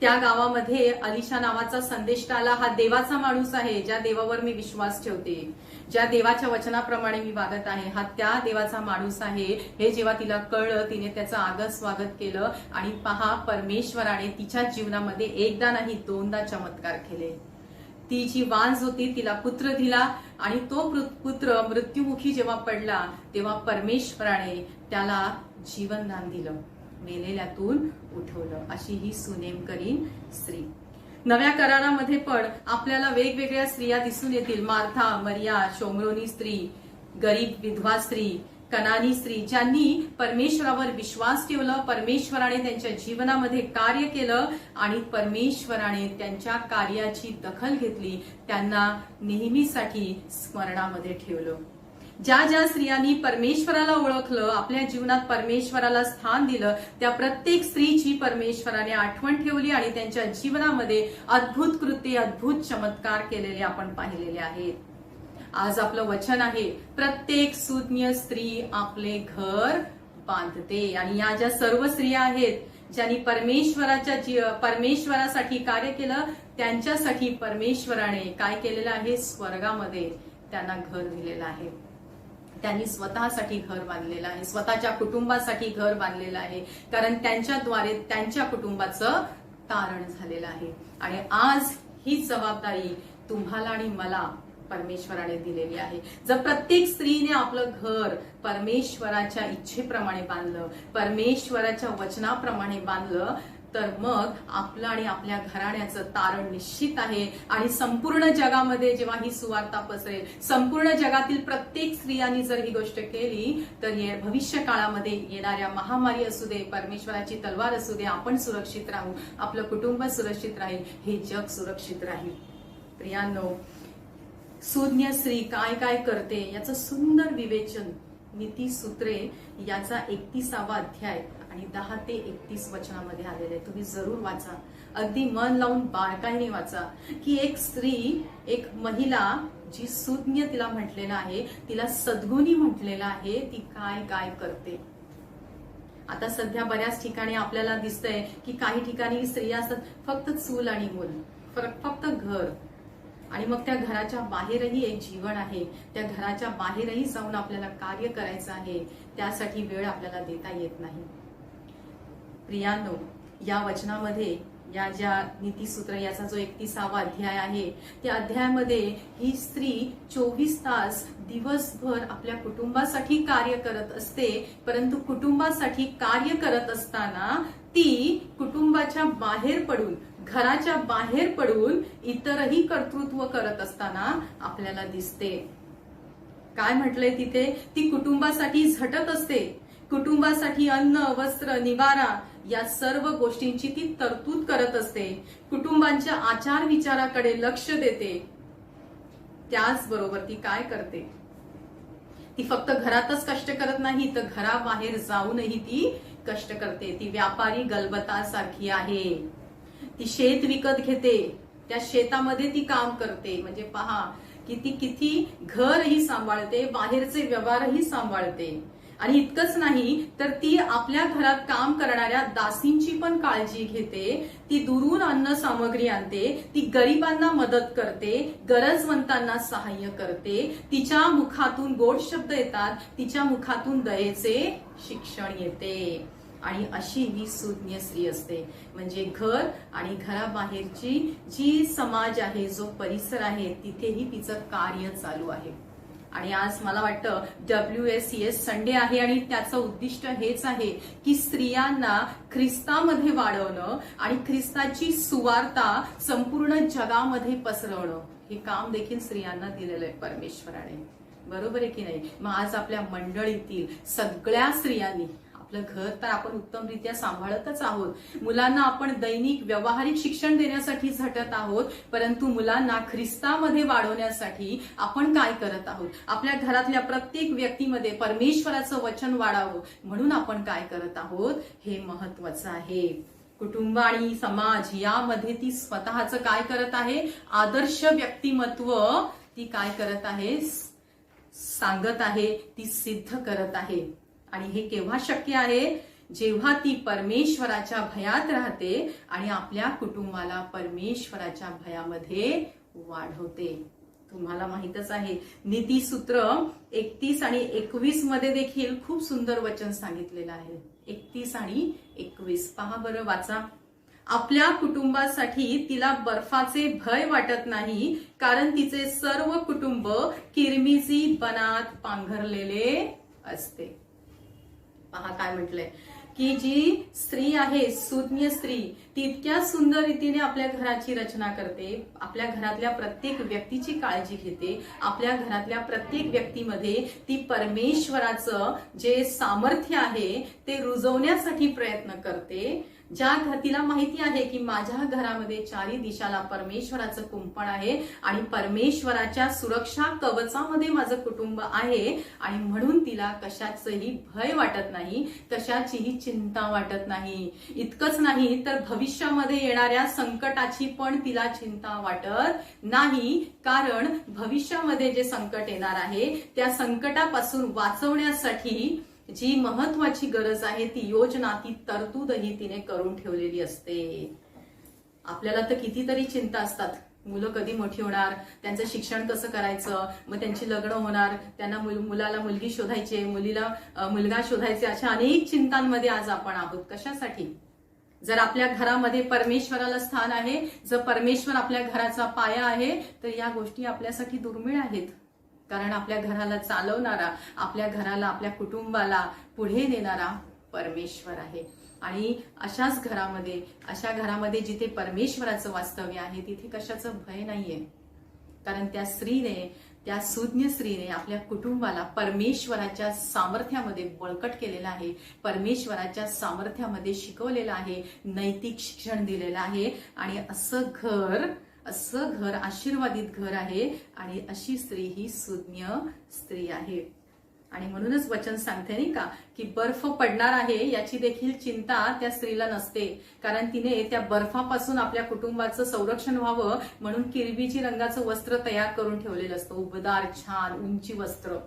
त्या गावामध्ये अलिशा नावाचा संदेष्टा आला. हा देवाचा माणूस आहे, ज्या देवावर मी विश्वास ठेवते, ज्या देवाच्या वचनाप्रमाणे मी वागत आहे, हा त्या देवाचा माणूस आहे. हे जेव्हा तिला कळलं, तिने त्याचं आदर स्वागत केलं आणि पहा, परमेश्वराने तिच्या जीवनामध्ये एकदा नाही दोनदा चमत्कार केले. ती जी वांस होती तिला पुत्र दिला आणि तो पुत्र मृत्युमुखी जेव्हा पडला तेव्हा परमेश्वराने त्याला जीवनदान दिलं, मेलेल्यातून उठवलं. अशी ही सुनेम करीन स्त्री. नव्या करारामध्ये पण आपल्याला वेगवेगळ्या स्त्रिया दिसून येतील. मार्था, मरिया, शोमरोनी स्त्री, गरीब विधवा स्त्री, कनानी स्त्री, ज्यांनी परमेश्वरावर विश्वास ठेवला, परमेश्वराने त्यांच्या जीवनामध्ये कार्य केलं आणि परमेश्वराने त्यांच्या कार्याची दखल घेतली, त्यांना नेहमीसाठी स्मरणामध्ये ठेवलं. ज्या ज्या स्त्रियांनी परमेश्वराला ओळखलं, आपल्या जीवनात परमेश्वराला स्थान दिलं, त्या प्रत्येक स्त्रीची परमेश्वराने आठवण ठेवली आणि त्यांच्या जीवनामध्ये अद्भुत कृत्ये, अद्भुत चमत्कार केलेले आपण पाहिलेले आहेत. आज आपलं वचन आहे, प्रत्येक सुज्ञ स्त्री आपले घर बांधते. आणि या ज्या सर्व स्त्रिया आहेत ज्यांनी परमेश्वरासाठी कार्य केलं, त्यांच्यासाठी परमेश्वराने काय केलेलं आहे? स्वर्गामध्ये त्यांना घर दिलेलं आहे. त्यांनी स्वतःसाठी घर बांधलेलं आहे, स्वतःच्या कुटुंबासाठी घर बांधलेलं आहे, कारण त्यांच्याद्वारे त्यांच्या कुटुंबाचं तारण झालेलं आहे. आणि आज ही जबाबदारी तुम्हाला आणि मला परमेश्वराने दिलेली आहे. जर प्रत्येक स्त्रीने आपलं घर परमेश्वराच्या इच्छेप्रमाणे बांधलं, परमेश्वराच्या वचनाप्रमाणे बांधलं, तर मग आपलं आणि आपल्या घराण्याचं तारण निश्चित आहे. आणि संपूर्ण जगामध्ये जेव्हा ही सुवार्ता पसरेल, संपूर्ण जगातील प्रत्येक स्त्रियांनी जर ही गोष्ट केली, तर भविष्य काळामध्ये येणाऱ्या महामारी असू दे, परमेश्वराची तलवार असू दे, आपण सुरक्षित राहू, आपलं कुटुंब सुरक्षित राहील, हे जग सुरक्षित राहील. प्रियांनो, सुज्ञ स्त्री काय काय करते याचं सुंदर विवेचन नीतीसूत्रे याचा 31वा अध्याय आणि 10 ते 31 वचनामध्ये आलेले आहे. तुम्ही जरूर वाचा, अगदी मन लावून बारकाईने वाचा की एक स्त्री, एक महिला जी सुज्ञ तिला म्हटलेलं आहे, तिला सद्गुणी म्हटलेलं आहे, ती काय काय करते. आता सध्या बऱ्याच ठिकाणी आपल्याला दिसतंय की काही ठिकाणी स्त्रिया असतात फक्त चूल आणि मूल, फक्त घर, आणि मग त्या घराच्या बाहेरही एक जीवन आहे, त्या घराच्या बाहेरही जाऊन आपल्याला कार्य करायचं आहे, त्यासाठी वेळ आपल्याला देता येत नाही. प्रियांनो, या वचनामध्ये या ज्या नीतीसूत्र याचा जो 31वा अध्याय आहे, त्या अध्यायामध्ये ही स्त्री 24 तास दिवसभर आपल्या कुटुंबासाठी कार्य करत असते, परंतु कुटुंबासाठी कार्य करत असताना ती कुटुंबाच्या बाहेर पडून, घराच्या बाहेर पडून इतरही कर्तृत्व करत असताना आपल्याला दिसते. काय म्हटलंय तिथे? ती कुटुंबासाठी झटत असते, कुटुंबासाठी अन्न, वस्त्र, निवारा या सर्व गोष्टींची ती तरतूद करत असते, कुटुंबांच्या आचार विचाराकडे लक्ष देते. त्याचबरोबर ती काय करते? ती फक्त घरातच कष्ट करत नाही, तर घराबाहेर जाऊनही ती कष्ट करते. ती व्यापारी गलबतासारखी आहे. ती शेत विकत घेते, त्या शेतामध्ये ती काम करते. म्हणजे पहा की ती किती घरही सांभाळते, बाहेरचे व्यवहारही सांभाळते. आणि इतकंच नाही तर ती आपल्या घरात काम करणाऱ्या दासींची पण काळजी घेते. ती दुरून अन्न सामग्री आणते, ती गरिबांना मदत करते, गरजवंतांना सहाय्य करते. तिच्या मुखातून गोड शब्द येतात, तिच्या मुखातून दयेचे शिक्षण येते. आणि अशी ही सुज्ञ स्त्री असते. म्हणजे घर आणि घराबाहेरची जी समाज आहे, जो परिसर आहे, तिथेही तिचं कार्य चालू आहे. आणि आज मला वाटतं WSCS संडे आहे आणि त्याचं उद्दिष्ट हेच आहे की स्त्रियांना ख्रिस्तामध्ये वाढवणं आणि ख्रिस्ताची सुवार्ता संपूर्ण जगामध्ये पसरवणं, हे काम देखील स्त्रियांना दिलेलं आहे परमेश्वराने. बरोबर आहे की नाही? मग आज आपल्या मंडळीतील सगळ्या स्त्रियांनी आपलं घर तर आपण उत्तमरित्या सांभाळतच आहोत, मुलांना आपण दैनिक व्यावहारिक शिक्षण देण्यासाठी झटत आहोत, परंतु मुलांना ख्रिस्तामध्ये वाढवण्यासाठी आपण काय करत आहोत? आपल्या घरातल्या प्रत्येक व्यक्तीमध्ये परमेश्वराचं वचन वाढावं म्हणून आपण काय करत आहोत, हे महत्वाचं आहे. कुटुंब आणि समाज यामध्ये ती स्वतःचं काय करत आहे, आदर्श व्यक्तिमत्व ती काय करत आहे, सांगत आहे, ती सिद्ध करत आहे. आणि हे केव्हा शक्य आहे, जेव्हा ती परमेश्वराच्या भयात राहते आणि आपल्या कुटुंबाला परमेश्वराच्या भयामध्ये वाढवते. तुम्हाला माहितच आहे, नीतिसूत्र 31 आणि 21 मध्ये देखील खूप सुंदर वचन सांगितलेलं आहे. 31 आणि 21 पहा बरं, वाचा. आपल्या कुटुंबासाठी तिला बर्फाचे भय वाटत नाही, कारण तिचे सर्व कुटुंब किरमिजी बनात पांघरलेले असते. पहा काय म्हटलंय की जी स्त्री आहे, सुज्ञ स्त्री, ती इतक्या सुंदर रीतीने आपल्या घराची रचना करते, आपल्या घरातल्या प्रत्येक व्यक्तीची काळजी घेते, आपल्या घरातल्या प्रत्येक व्यक्तीमध्ये ती परमेश्वराचं जे सामर्थ्य आहे ते रुजवण्यासाठी प्रयत्न करते. तिला माहिती आहे की माझ्या घरामध्ये चारी दिशाला परमेश्वराचं कुंपण आहे आणि परमेश्वराच्या सुरक्षा कवचामध्ये माझं कुटुंब आहे, आणि म्हणून तिला कशाचंही भय वाटत नाही, कशाचीही चिंता वाटत नाही. इतकंच नाही तर भविष्यामध्ये येणाऱ्या संकटाची पण तिला चिंता वाटत नाही, कारण भविष्यामध्ये जे संकट येणार आहे त्या संकटापासून वाचवण्यासाठी जी महत्वाची गरज आहे ती योजना, ती तरतूदही तिने करून ठेवलेली असते. आपल्याला तर कितीतरी चिंता असतात. मुलं कधी मोठी होणार, त्यांचं शिक्षण कसं करायचं, मग त्यांची लग्न होणार, त्यांना मुलाला मुलगी शोधायची, मुलीला मुलगा शोधायचे, अशा अनेक चिंतांमध्ये आज आपण आहोत. कशासाठी? जर आपल्या घरामध्ये परमेश्वराला स्थान आहे, जर परमेश्वर आपल्या घराचा पाया आहे, तर या गोष्टी आपल्यासाठी दुर्मिळ आहेत. कारण आपल्या घराला चालवणारा, आपल्या घराला, आपल्या कुटुंबाला पुढे नेणारा परमेश्वर आहे. आणि अशाच घरामध्ये, अशा घरामध्ये जिथे परमेश्वराचं वास्तव्य आहे, तिथे कशाचं भय नाहीये. कारण त्या स्त्रीने, त्या सुज्ञ स्त्रीने आपल्या कुटुंबाला परमेश्वराच्या सामर्थ्यामध्ये बळकट केलेलं आहे, परमेश्वराच्या सामर्थ्यामध्ये शिकवलेलं आहे, नैतिक शिक्षण दिलेलं आहे. आणि असं घर आशीर्वादित घर आहे. आणि अशी स्त्री ही सुज्ञ स्त्री आहे. आणि म्हणूनच वचन सांगते नाही का की बर्फ पडणार आहे याची देखील चिंता त्या स्त्रीला नसते, कारण तिने त्या बर्फापासून आपल्या कुटुंबाचं संरक्षण व्हावं म्हणून किरमिजी रंगाचं वस्त्र तयार करून ठेवलेलं असतं, उबदार छान उंची वस्त्र.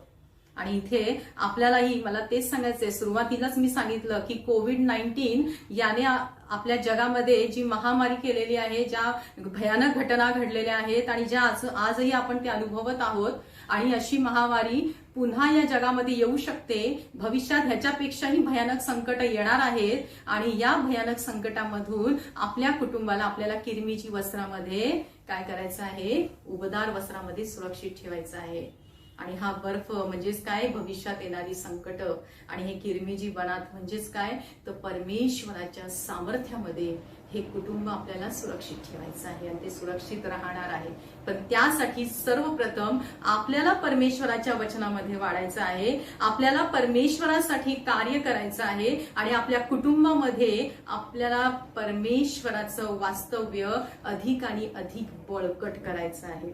आणि इथे आपल्यालाही मला तेच सांगायचंय, सुरुवातीलाच मी सांगितलं की कोविड-19 याने आपल्या जगामध्ये जी महामारी केलेली आहे, ज्या भयानक घटना घडलेल्या आहेत आणि ज्या आजही आपण ते अनुभवत आहोत, आणि अशी महामारी पुन्हा या जगामध्ये येऊ शकते. भविष्यात ह्याच्यापेक्षाही भयानक संकट येणार आहेत. आणि या भयानक संकटामधून आपल्या कुटुंबाला आपल्याला किरमिजी वस्त्रामध्ये काय करायचं आहे, उबदार वस्त्रामध्ये सुरक्षित ठेवायचं आहे. आणि हा बर्फ म्हणजेच काय, भविष्यात येणारी संकट. आणि हे किरमिजी बनात म्हणजेच काय, तर परमेश्वराच्या सामर्थ्यामध्ये हे कुटुंब आपल्याला सुरक्षित ठेवायचं आहे आणि ते सुरक्षित राहणार आहे. पण त्यासाठी सर्वप्रथम आपल्याला परमेश्वराच्या वचनामध्ये वाढायचं आहे, आपल्याला परमेश्वरासाठी कार्य करायचं आहे. आणि आपल्या कुटुंबामध्ये आपल्याला परमेश्वराचं वास्तव्य अधिक आणि अधिक बळकट करायचं आहे.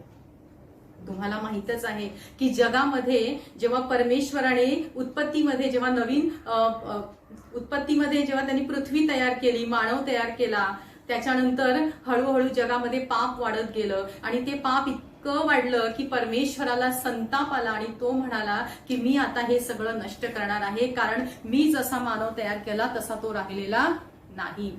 तुम्हाला माहितच आहे की जगामध्ये जेव्हा परमेश्वराने उत्पत्तीमध्ये, जेव्हा नवीन उत्पत्तीमध्ये जेव्हा त्यांनी पृथ्वी तयार केली, मानव तयार केला, त्याच्यानंतर हळूहळू जगामध्ये पाप वाढत गेलं आणि ते पाप इतकं वाढलं की परमेश्वराला संताप आला आणि तो म्हणाला की मी आता हे सगळं नष्ट करणार आहे, कारण मी जसा मानव तयार केला तसा तो राहिलेला नाही.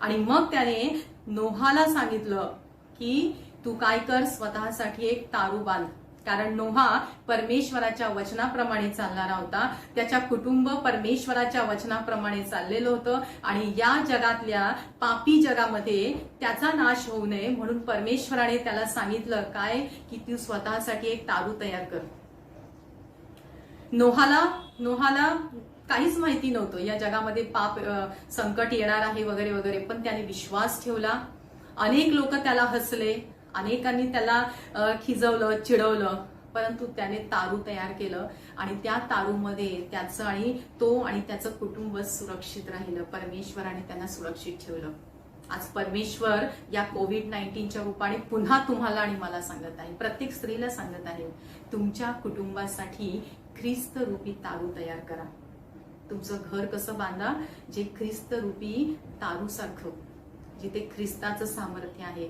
आणि मग त्याने नोहाला सांगितलं की तू काय कर, स्वतःसाठी एक तारू बांध. कारण नोहा परमेश्वराच्या वचनाप्रमाणे चालणारा होता, त्याच्या कुटुंब परमेश्वराच्या वचनाप्रमाणे चाललेलं होतं आणि या जगातल्या पापी जगामध्ये त्याचा नाश होऊ नये म्हणून परमेश्वराने त्याला सांगितलं काय की तू स्वतःसाठी एक तारू तयार कर. नोहाला काहीच माहिती नव्हतं या जगामध्ये पाप संकट येणार आहे वगैरे वगैरे, पण त्याने विश्वास ठेवला. अनेक लोक त्याला हसले, अनेकांनी त्याला खिजवलं, चिडवलं, परंतु त्याने तारू तयार केलं आणि त्या तारूमध्ये त्याचं आणि तो आणि त्याचं कुटुंब सुरक्षित राहिलं. परमेश्वराने त्यांना सुरक्षित ठेवलं. आज परमेश्वर या कोविड-19च्या रूपाने पुन्हा तुम्हाला आणि मला सांगत आहे, प्रत्येक स्त्रीला सांगत आहे, तुमच्या कुटुंबासाठी ख्रिस्त रूपी तारू तयार करा. तुमचं घर कसं बांधा, जे ख्रिस्त रूपी तारूसारखं, जिथे ख्रिस्ताचं सामर्थ्य आहे,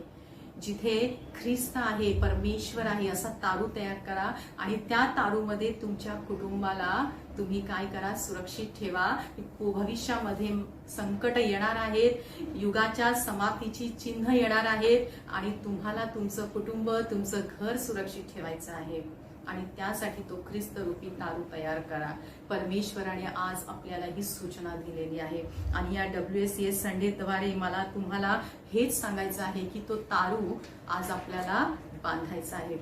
जिथे ख्रिस्त आहे, परमेश्वर आहे, असा तारू तयार करा आणि त्या तारूमध्ये तुमच्या कुटुंबाला तुम्ही काय करा, सुरक्षित ठेवा. भविष्यामध्ये संकट येणार आहेत, युगाच्या समाप्तीची चिन्ह येणार आहेत आणि तुम्हाला तुमचं कुटुंब, तुमचं घर सुरक्षित ठेवायचं आहे आणि त्यासाठी तो ख्रिस्त रूपी तारू तयार करा. परमेश्वराने आज आपल्याला ही सूचना दिलेली आहे आणि या WSCS संडेद्वारे मला तुम्हाला हेच सांगायचं आहे की तो तारू आज आपल्याला बांधायचा आहे,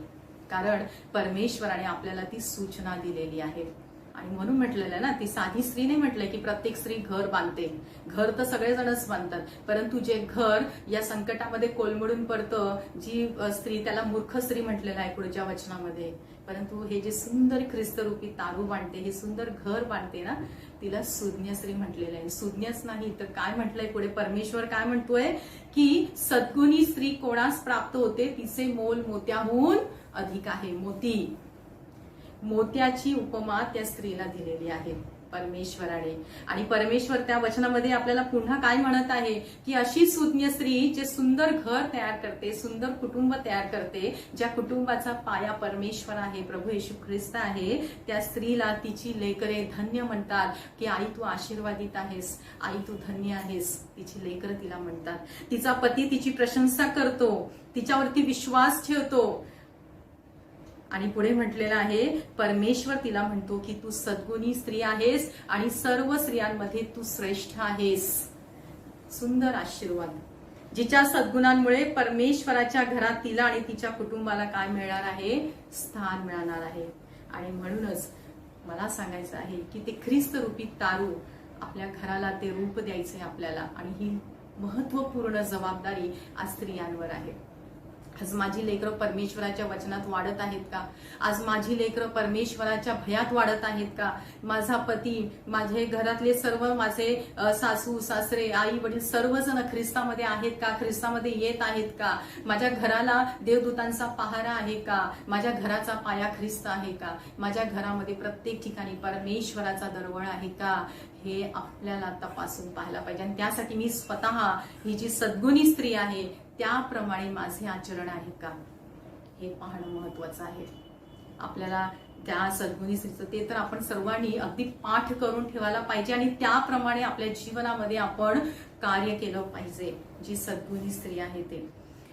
कारण परमेश्वराने आपल्याला ती सूचना दिलेली आहे. आणि म्हणून म्हटलेलं ना, ती साधी स्त्रीने म्हटलंय की प्रत्येक स्त्री घर बांधते. घर तर सगळेजणच बांधतात, परंतु जे घर या संकटामध्ये कोलमडून पडतं, जी स्त्री, त्याला मूर्ख स्त्री म्हटलेलं आहे पुढच्या वचनामध्ये. परंतु हे जे सुंदर ख्रिस्तरूपी तारू बांधते, हे सुंदर घर बांधते ना, तिला सुज्ञ स्त्री म्हटलेलं आहे. सुज्ञच नाही तर काय म्हटलंय पुढे, परमेश्वर काय म्हणतोय की सद्गुणी स्त्री कोणास प्राप्त होते, तिचे मोल मोत्याहून अधिक आहे. मोत्याची उपमा त्या स्त्रीला दिलेली आहे परमेश्वराने. आणि परमेश्वर त्या वचनामध्ये आपल्याला पुन्हा काय म्हणत आहे की अशी सुज्ञ स्त्री जे सुंदर घर तयार करते, सुंदर कुटुंब तयार करते, ज्या कुटुंबाचा पाया परमेश्वर आहे, प्रभू येशू ख्रिस्त आहे, त्या स्त्रीला तिची लेकरे धन्य म्हणतात की आई तू आशीर्वादित आहेस, आई तू धन्य आहेस. तिची लेकरं तिला म्हणतात. तिचा पती तिची प्रशंसा करतो, तिच्यावरती विश्वास ठेवतो. आणि पुढे म्हटलेलं आहे, परमेश्वर तिला म्हणतो की तू सद्गुणी स्त्री आहेस आणि सर्व स्त्रियांमध्ये तू श्रेष्ठ आहेस. सुंदर आशीर्वाद, जिच्या सद्गुणांमुळे परमेश्वराच्या घरात तिला आणि तिच्या कुटुंबाला काय मिळणार आहे, स्थान मिळणार आहे. आणि म्हणूनच मला सांगायचं आहे की ते ख्रिस्त रूपी तारू आपल्या घराला ते रूप द्यायचंय आपल्याला, आणि ही महत्वपूर्ण जबाबदारी आज स्त्रियांवर आहे. आज माझी लेकरं परमेश्वराच्या वचनात वाढत आहेत का? आज माझी लेकरं परमेश्वराच्या भयात वाढत आहेत का? माझा पती, माझे घरातले सर्व, माझे सासू सासरे, आई वडील सर्वजण ख्रिस्तामध्ये आहेत का? ख्रिस्तामध्ये येत आहेत का? माझ्या घराला देवदूतांचा पहारा आहे का? माझ्या घराचा पाया ख्रिस्त आहे का? माझ्या घरामध्ये प्रत्येक ठिकाणी परमेश्वराचा दरवळ आहे का? हे आपल्याला तपासून पाहायला पाहिजे. आणि त्यासाठी मी स्वतः ही जी सद्गुणी स्त्री आहे त्याप्रमाणे माझे आचरण आहे का, हे पाहणं महत्वाचं आहे. आपल्याला त्या सद्गुणी स्त्रीचं ते तर आपण सर्वांनी अगदी पाठ करून ठेवायला पाहिजे आणि त्याप्रमाणे आपल्या जीवनामध्ये आपण कार्य केलं पाहिजे, जी सद्गुणी स्त्री आहे ते.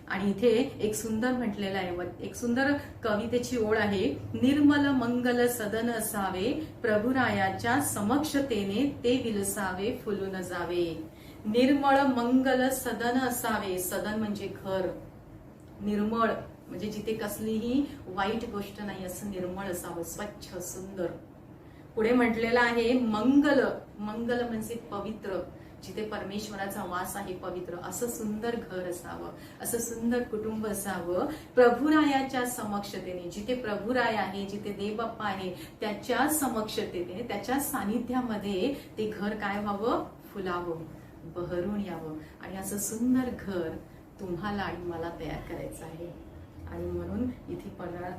आणि इथे एक सुंदर म्हटलेलं आहे, एक सुंदर कवितेची ओळ आहे, निर्मल मंगल सदन असावे, प्रभुरायाच्या समक्षतेने ते विलसावे फुलून जावे. निर्मळ मंगल सदन असावे. सदन म्हणजे घर, निर्मळ म्हणजे जिथे कसलीही वाईट गोष्ट नाही असं निर्मळ असावं, स्वच्छ सुंदर. पुढे म्हटलेलं आहे मंगल, मंगल म्हणजे पवित्र, जिथे परमेश्वराचा वास आहे, पवित्र असं सुंदर घर असावं, असं सुंदर कुटुंब असावं. प्रभुरायाच्या समक्षतेने, जिथे प्रभुराय आहे, जिथे देवबाप्पा आहे, त्याच्या समक्षतेने, त्याच्या सानिध्यामध्ये ते घर काय व्हावं, फुलावं, बहरून यावं. आणि असं सुंदर घर तुम्हाला आणि मला तयार करायचं आहे. आणि म्हणून इथे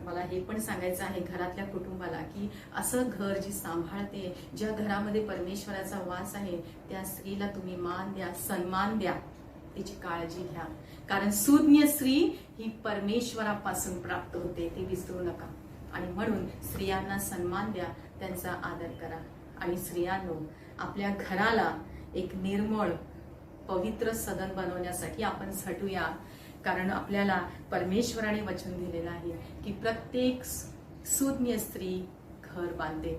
मला हे पण सांगायचं आहे घरातल्या कुटुंबाला की असं घर जी सांभाळते, ज्या घरामध्ये परमेश्वराचा वास आहे, त्या स्त्रीला तुम्ही मान द्या, सन्मान द्या. तिची काळजी घ्या, कारण सुज्ञ स्त्री ही परमेश्वरापासून प्राप्त होते, ते विसरू नका. आणि म्हणून स्त्रियांना सन्मान द्या, त्यांचा आदर करा. आणि स्त्रियांनो, आपल्या घराला एक निर्मळ पवित्र सदन बनवण्यासाठी आपण झटूया, कारण आपल्याला परमेश्वराने वचन दिलेलं आहे की प्रत्येक सुज्ञ स्त्री घर बांधते,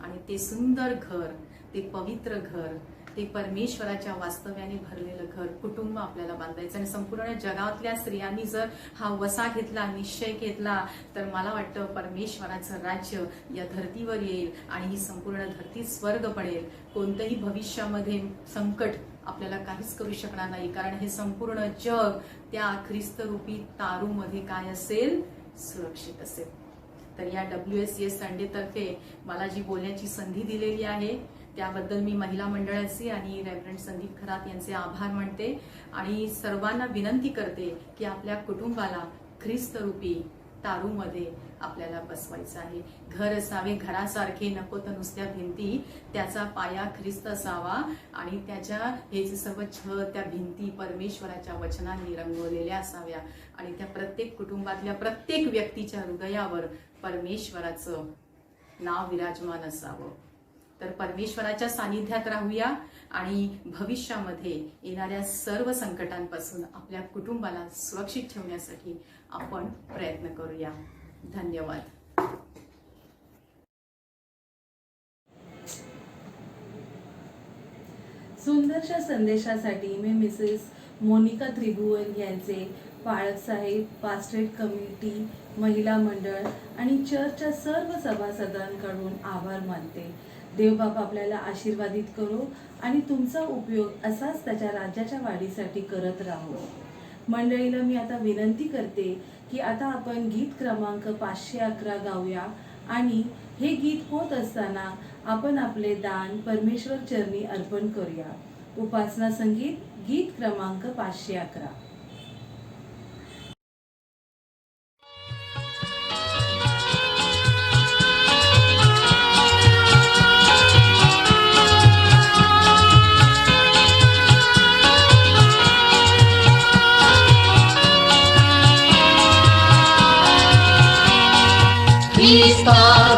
आणि ते सुंदर घर, ते पवित्र घर, ते परमेश्वराच्या वास्तव्याने भरलेलं घर, कुटुंब आपल्याला बांधायचं. आणि संपूर्ण जगातल्या स्त्रियांनी जर हा वसा घेतला, निश्चय घेतला, तर मला वाटतं परमेश्वराचं राज्य या धर्तीवर येईल आणि ही संपूर्ण धरती स्वर्ग बनेल. कोणतंही भविष्यामध्ये संकट आपल्याला काहीच करू शकणार नाही, कारण हे संपूर्ण जग त्या ख्रिस्तरूपी तारूमध्ये काय असेल, सुरक्षित असेल. तर या WSS संडे तर्फे मला जी बोलण्याची संधी दिलेली आहे त्याबद्दल मी महिला मंडळाचे आणि रेव्हरंड संदीप खरात यांचे आभार मानते. आणि सर्वांना विनंती करते की आपल्या कुटुंबाला ख्रिस्तरूपी तारूमध्ये आपल्याला बसवायचं आहे. घर असावे घरासारखे, नको तर नुसत्या भिंती. त्याचा पाया ख्रिस्त असावा आणि त्याच्या हे जे सर्व छत, त्या भिंती परमेश्वराच्या वचनांनी रंगवलेल्या असाव्या. आणि त्या प्रत्येक कुटुंबातल्या प्रत्येक व्यक्तीच्या हृदयावर परमेश्वराचं नाव विराजमान असावं. तर परमेश्वराच्या सानिध्यात राहूया आणि भविष्यामध्ये येणाऱ्या सर्व संकटांपासून आपल्या कुटुंबाला सुरक्षित ठेवण्यासाठी आपण प्रयत्न करूया. धन्यवाद. सुंदरशा संदेशासाठी मी मिसेस मोनिका त्रिभुवन यांचे पाळक साहेब, पास्टरेट कमिटी, महिला मंडळ आणि चर्चच्या सर्व सभासदांकडून आभार मानते. देव बाप आपल्याला आशीर्वादित करो आणि तुमचा उपयोग असाच त्याच्या राज्याच्या वाढीसाठी करत राहू. मंडळीला मी आता विनंती करते की आता आपण गीत क्रमांक 511 गाऊया आणि हे गीत होत असताना आपण आपले दान परमेश्वर चरणी अर्पण करूया. उपासना संगीत गीत क्रमांक 511.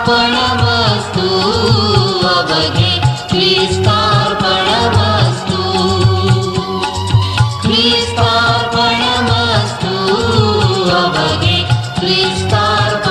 ख्रिस्तार्पणमस्तु अवघे ख्रिस्तार्पणमस्तु ख्रिस्तार्पणमस्तु अवघे ख्रिस्तार्पणमस्तु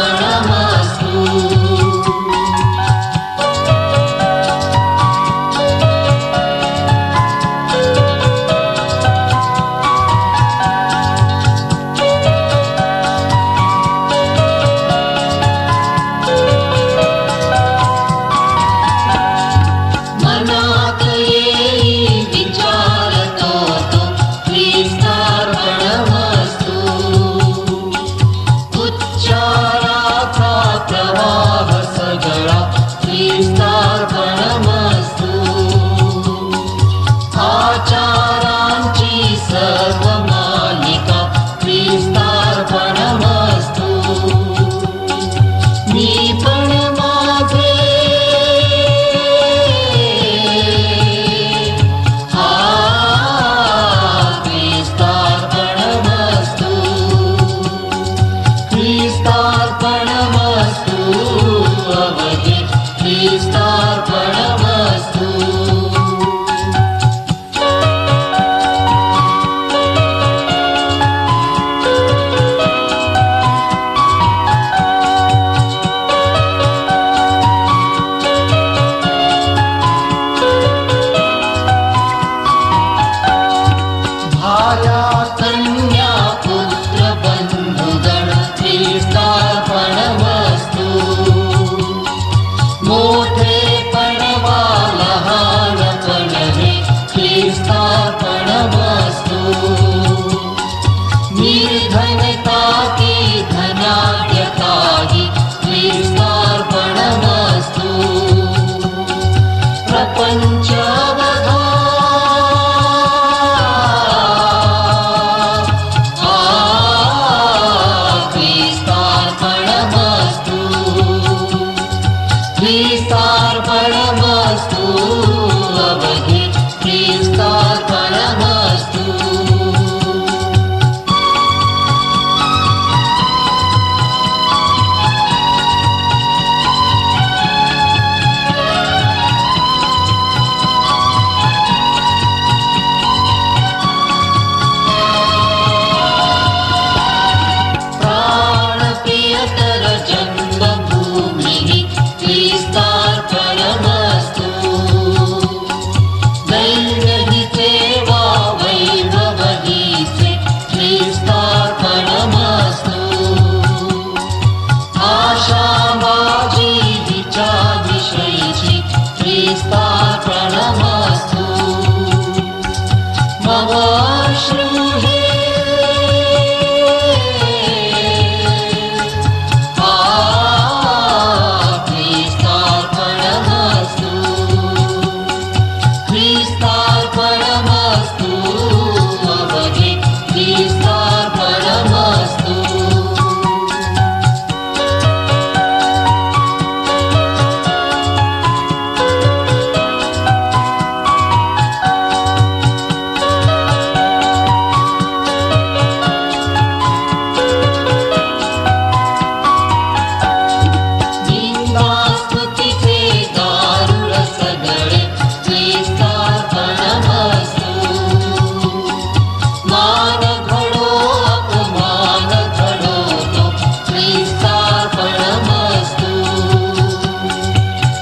मनात येई विचारतो तो ख्रिस्तार्पणमस्तु उच्चाराचा प्रवाह सगळा ख्रिस्तार्पणमस्तु आचारांची सर्व मालिका ख्रिस्तार्पणमस्तु मी पण माझे ख्रिस्तार्पणमस्तु ख्रिस्तार्पणमस्तु अवघे ख्रिस्तार्पणमस्तु भार्या कन्या पुत्र बंधुगण ख्रिस्तार्पणमस्तु मोठेपण वा लहानपण हे ख्रिस्तार्पणमस्तु निर्धनता की धनाढ्यता ही ख्रिस्तार्पणमस्तु प्रपंच ख्रिस्तार्पणमस्तु अवघे ख्रिस्तार्पणमस्तु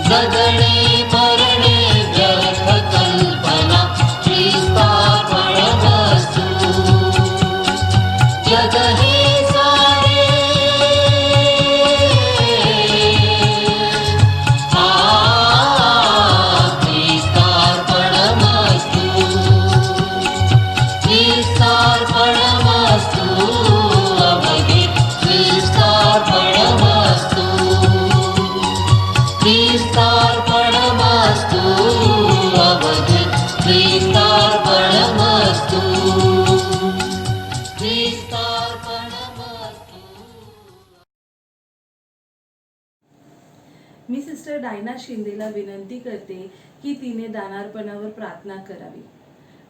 जगणे मरणे व्यर्थ कल्पना ख्रिस्तार्पणमस्तु जग हे सारे ख्रिस्तार्पणमस्तु ख्रिस्तार्पणमस्तु अवधि ख्रिस्तार्पणमस्तु ख्रिस्तार्पणमस्तु अवधि ख्रिस्तार्पणमस्तु ख्रिस्तार्पणमस्तु। मी सिस्टर डायना शिंदेला विनंती करते की तिने दानार्पणावर प्रार्थना करावी.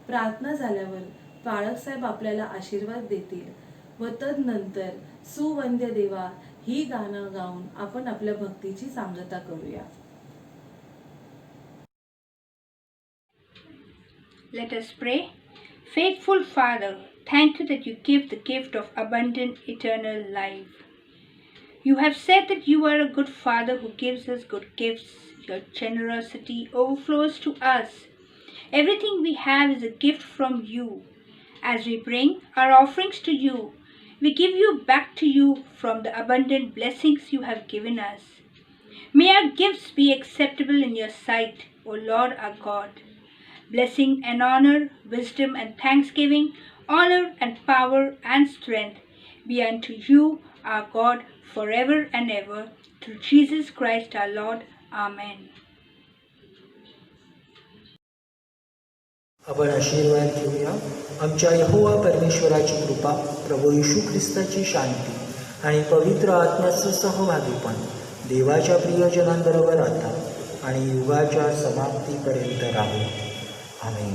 प्रार्थना झाल्यावर पाळक साहेब आपल्याला आशीर्वाद देतील व तदनंतर सुवंद्य देवा ही गाणं गाऊन आपण आपल्या भक्तीची सांगता करूया. Let us pray. Faithful Father, thank you that you give the gift of abundant eternal life. You have said that you are a good Father who gives us good gifts. Your generosity overflows to us. Everything we have is a gift from you. As we bring our offerings to you, we give you back to you from the abundant blessings you have given us. May our gifts be acceptable in your sight, O Lord our God. Blessing and honor, wisdom and thanksgiving, honor and power and strength be unto you, our God, forever and ever. Through Jesus Christ our Lord. Amen. आपण आशीर्वाद घेऊया. आमच्या यहोवा परमेश्वराची कृपा, प्रभू येशू ख्रिस्ताची शांती आणि पवित्र आत्म्याचं सहभागीपण देवाच्या प्रियजनांबरोबर आता आणि युगाच्या समाप्तीपर्यंत राहू. आमेन.